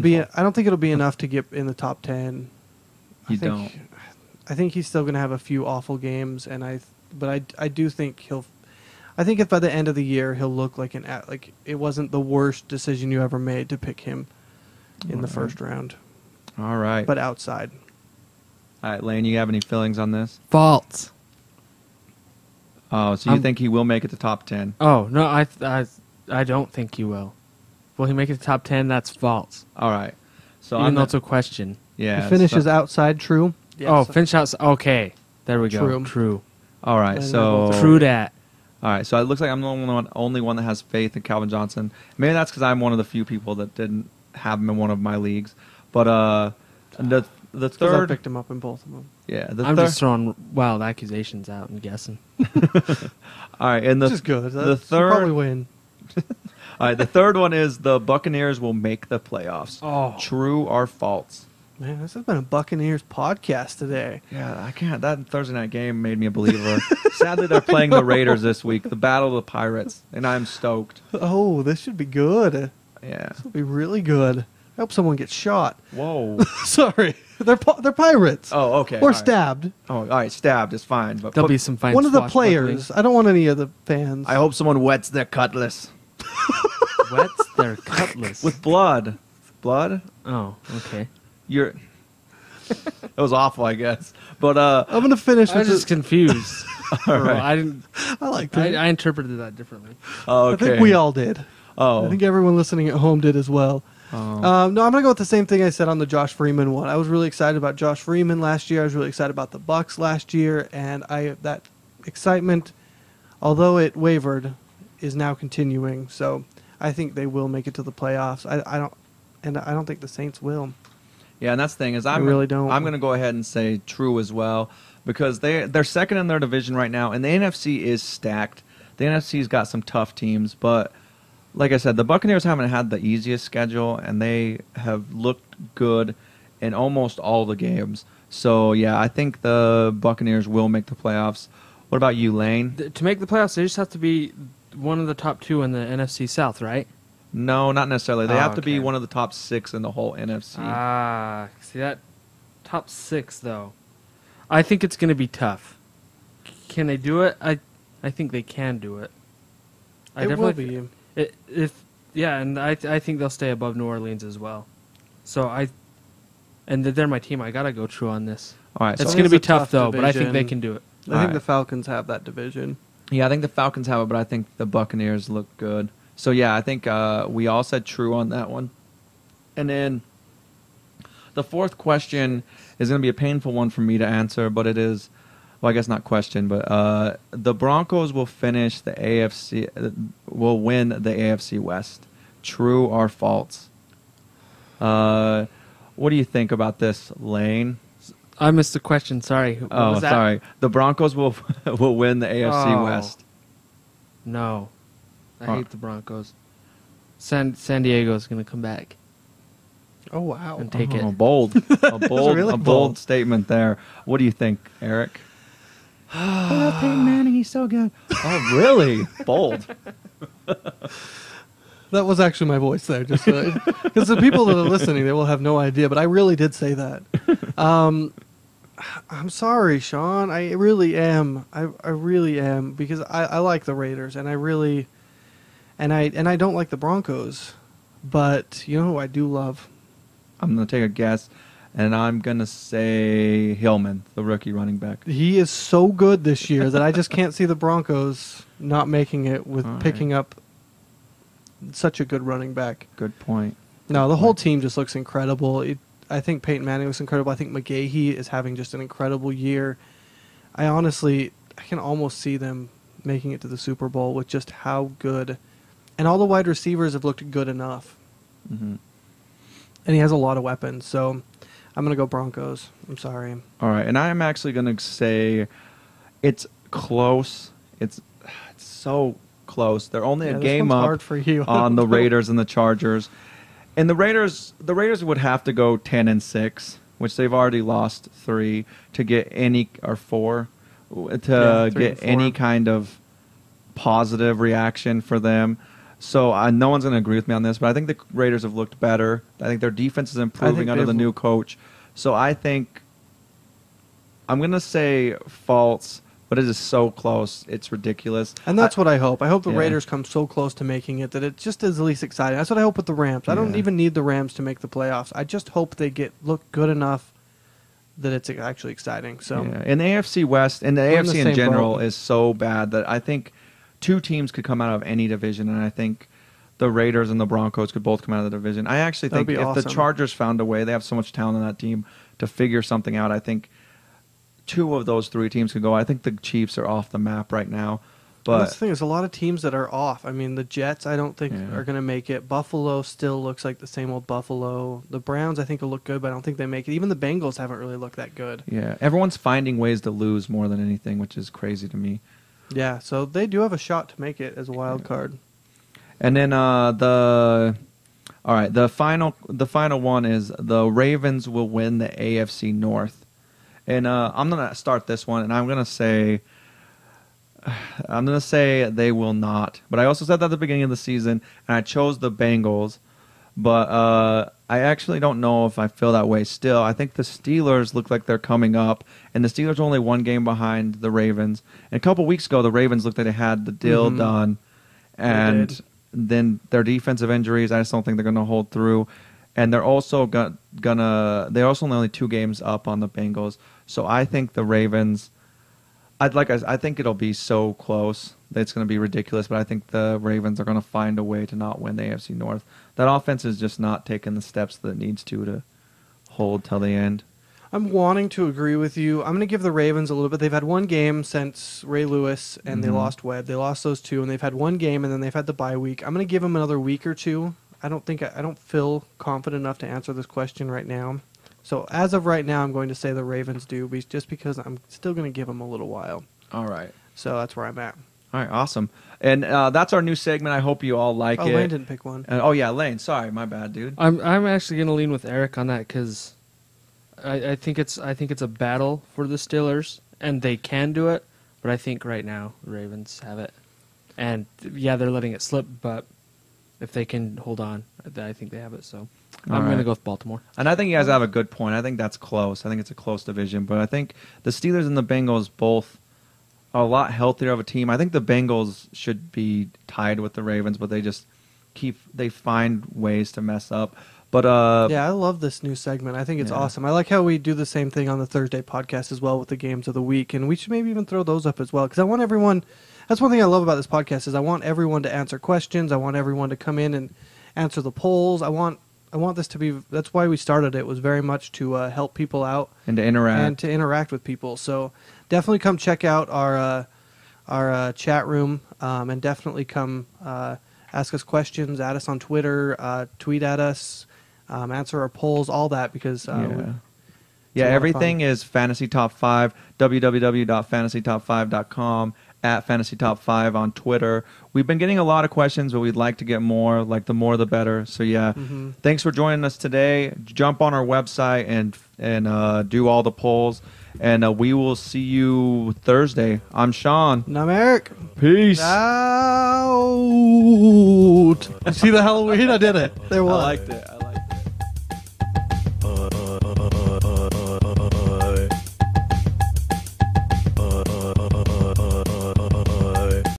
be enough to get in the top 10. I think he's still going to have a few awful games, and I do think I think if by the end of the year he'll look like it wasn't the worst decision you ever made to pick him in the first round. All right. But outside. All right, Lane, you have any feelings on this? False. Oh, so you think he will make it to top 10? Oh, no, I don't think he will. Will he make it to top 10? That's false. All right. So even though it's a question. Yeah. He finishes outside, true? Yes. Oh, finish outside. Okay. There we go. True. All right. So true that. All right. So it looks like I'm the only one that has faith in Calvin Johnson. Maybe that's because I'm one of the few people that didn't have him in one of my leagues. But the third, I picked him up in both of them. Yeah. I'm just throwing wild accusations out and guessing. All right. And which is good. The third probably win. All right, the third one is the Buccaneers will make the playoffs. Oh. True or false? Man, this has been a Buccaneers podcast today. Yeah, I can't. That Thursday night game made me a believer. Sadly, they're playing the Raiders this week, the Battle of the Pirates, and I'm stoked. Oh, this should be good. Yeah. This will be really good. I hope someone gets shot. Whoa. Sorry. They're pirates. Oh, okay. Or stabbed. Oh, all right. Stabbed is fine. But there'll be some fine. One of the players. I don't want any of the fans. I hope someone wets their cutlass. Wets their cutlass with blood. Blood? Oh, okay. It was awful, I guess. But I'm gonna finish. I was just confused. All right. I didn't. I liked it. I interpreted that differently. Oh, okay. I think we all did. Oh. I think everyone listening at home did as well. Oh. No, I'm gonna go with the same thing I said on the Josh Freeman one. I was really excited about Josh Freeman last year. I was really excited about the Bucs last year, and that excitement, although it wavered, is now continuing. So I think they will make it to the playoffs. I don't think the Saints will. Yeah, and that's the thing is I really don't. I'm going to go ahead and say true as well because they're second in their division right now, and the NFC is stacked. The NFC's got some tough teams, but like I said, the Buccaneers haven't had the easiest schedule, and they have looked good in almost all the games. So, yeah, I think the Buccaneers will make the playoffs. What about you, Lane? To make the playoffs, they just have to be one of the top 2 in the NFC South, right? No, not necessarily. They have to be one of the top 6 in the whole NFC. See that top 6 though. I think it's going to be tough. Can they do it? I think they can do it. It will be. And I think they'll stay above New Orleans as well. So they're my team. I gotta go true on this. All right, it's going to be tough though, but I think they can do it. I think the Falcons have that division. Yeah, I think the Falcons have it, but I think the Buccaneers look good. So, yeah, I think we all said true on that one. And then the fourth question is going to be a painful one for me to answer, but it is, well, I guess not question, but the Broncos will finish the AFC, will win the AFC West. True or false? What do you think about this, Lane? I missed the question. Sorry. What was that? Sorry. The Broncos will win the AFC West. No, I hate the Broncos. San Diego's going to come back. Oh wow! And take it. Bold, really bold statement there. What do you think, Eric? Oh, Peyton Manning, he's so good. Oh, really? Bold. That was actually my voice there, just because the people that are listening, they will have no idea. But I really did say that. I'm sorry, Sean. I really am. I really am, because I like the Raiders, and I really, and I don't like the Broncos. But you know who I do love? I'm gonna take a guess, and I'm gonna say Hillman, the rookie running back. He is so good this year that I just can't see the Broncos not making it with picking up such a good running back. Good point. No, the whole team just looks incredible. I think Peyton Manning looks incredible. I think McGahee is having just an incredible year. I can almost see them making it to the Super Bowl with just how good. And all the wide receivers have looked good enough. Mm-hmm. And he has a lot of weapons, so I'm going to go Broncos. I'm sorry. All right, and I'm actually going to say it's close. It's so close. They're only a game up hard for you. on the Raiders and the Chargers. And the Raiders would have to go 10-6, which they've already lost 3 to get any, or 4 to get any kind of positive reaction for them. So no one's going to agree with me on this, but I think the Raiders have looked better. I think their defense is improving under the new coach. So I think I'm going to say false, but it is so close. It's ridiculous. And that's what I hope. I hope the Raiders come so close to making it that it just is the least exciting. That's what I hope with the Rams. I don't even need the Rams to make the playoffs. I just hope they look good enough that it's actually exciting. So in the AFC West, and the AFC in general is so bad that I think 2 teams could come out of any division, and I think the Raiders and the Broncos could both come out of the division. I actually think if the Chargers found a way, they have so much talent on that team to figure something out. I think 2 of those 3 teams could go. I think the Chiefs are off the map right now. But that's the thing. There's a lot of teams that are off. I mean, the Jets, I don't think are going to make it. Buffalo still looks like the same old Buffalo. The Browns, I think, will look good, but I don't think they make it. Even the Bengals haven't really looked that good. Yeah, everyone's finding ways to lose more than anything, which is crazy to me. Yeah, so they do have a shot to make it as a wild card. And then the final one is the Ravens will win the AFC North. And I'm gonna start this one, and I'm gonna say they will not. But I also said that at the beginning of the season, and I chose the Bengals. But I actually don't know if I feel that way still. I think the Steelers look like they're coming up, and the Steelers are only 1 game behind the Ravens. And a couple weeks ago, the Ravens looked like they had the deal done, and then their defensive injuries, I just don't think they're going to hold through. And they're also they're also only 2 games up on the Bengals. So I think the Ravens, I think it'll be so close that it's going to be ridiculous, but I think the Ravens are going to find a way to not win the AFC North. That offense is just not taking the steps that it needs to hold till the end. I'm wanting to agree with you. I'm going to give the Ravens a little bit. They've had 1 game since Ray Lewis, and they lost Webb. They lost those 2, and they've had 1 game, and then they've had the bye week. I'm going to give them another week or 2. I don't feel confident enough to answer this question right now. So as of right now, I'm going to say the Ravens do, just because I'm still going to give them a little while. All right. So that's where I'm at. All right, awesome. And that's our new segment. I hope you all like it. Lane didn't pick one. Lane. Sorry, my bad, dude. I'm actually going to lean with Eric on that because I think it's a battle for the Steelers, and they can do it. But I think right now the Ravens have it, and they're letting it slip. But if they can hold on, I think they have it. So I'm going to go with Baltimore. And I think you guys have a good point. I think that's close. I think it's a close division. But I think the Steelers and the Bengals both are a lot healthier of a team. I think the Bengals should be tied with the Ravens, but they find ways to mess up. But I love this new segment. I think it's awesome. I like how we do the same thing on the Thursday podcast as well with the games of the week, and we should maybe even throw those up as well, because I want everyone. That's one thing I love about this podcast is I want everyone to answer questions. I want everyone to come in and answer the polls. I want this to be. That's why we started it. Was very much to help people out and to interact with people. So definitely come check out our chat room, and definitely come ask us questions, add us on Twitter, tweet at us, answer our polls, all that, because everything is Fantasy Top 5, www.fantasytop5.com, at Fantasy Top 5 on Twitter. We've been getting a lot of questions, but we'd like to get more. Like, the more the better. So thanks for joining us today. Jump on our website and do all the polls. And we will see you Thursday. I'm Sean. And I'm Eric. Peace. Out. See the Halloween? I did it. There was. I liked it.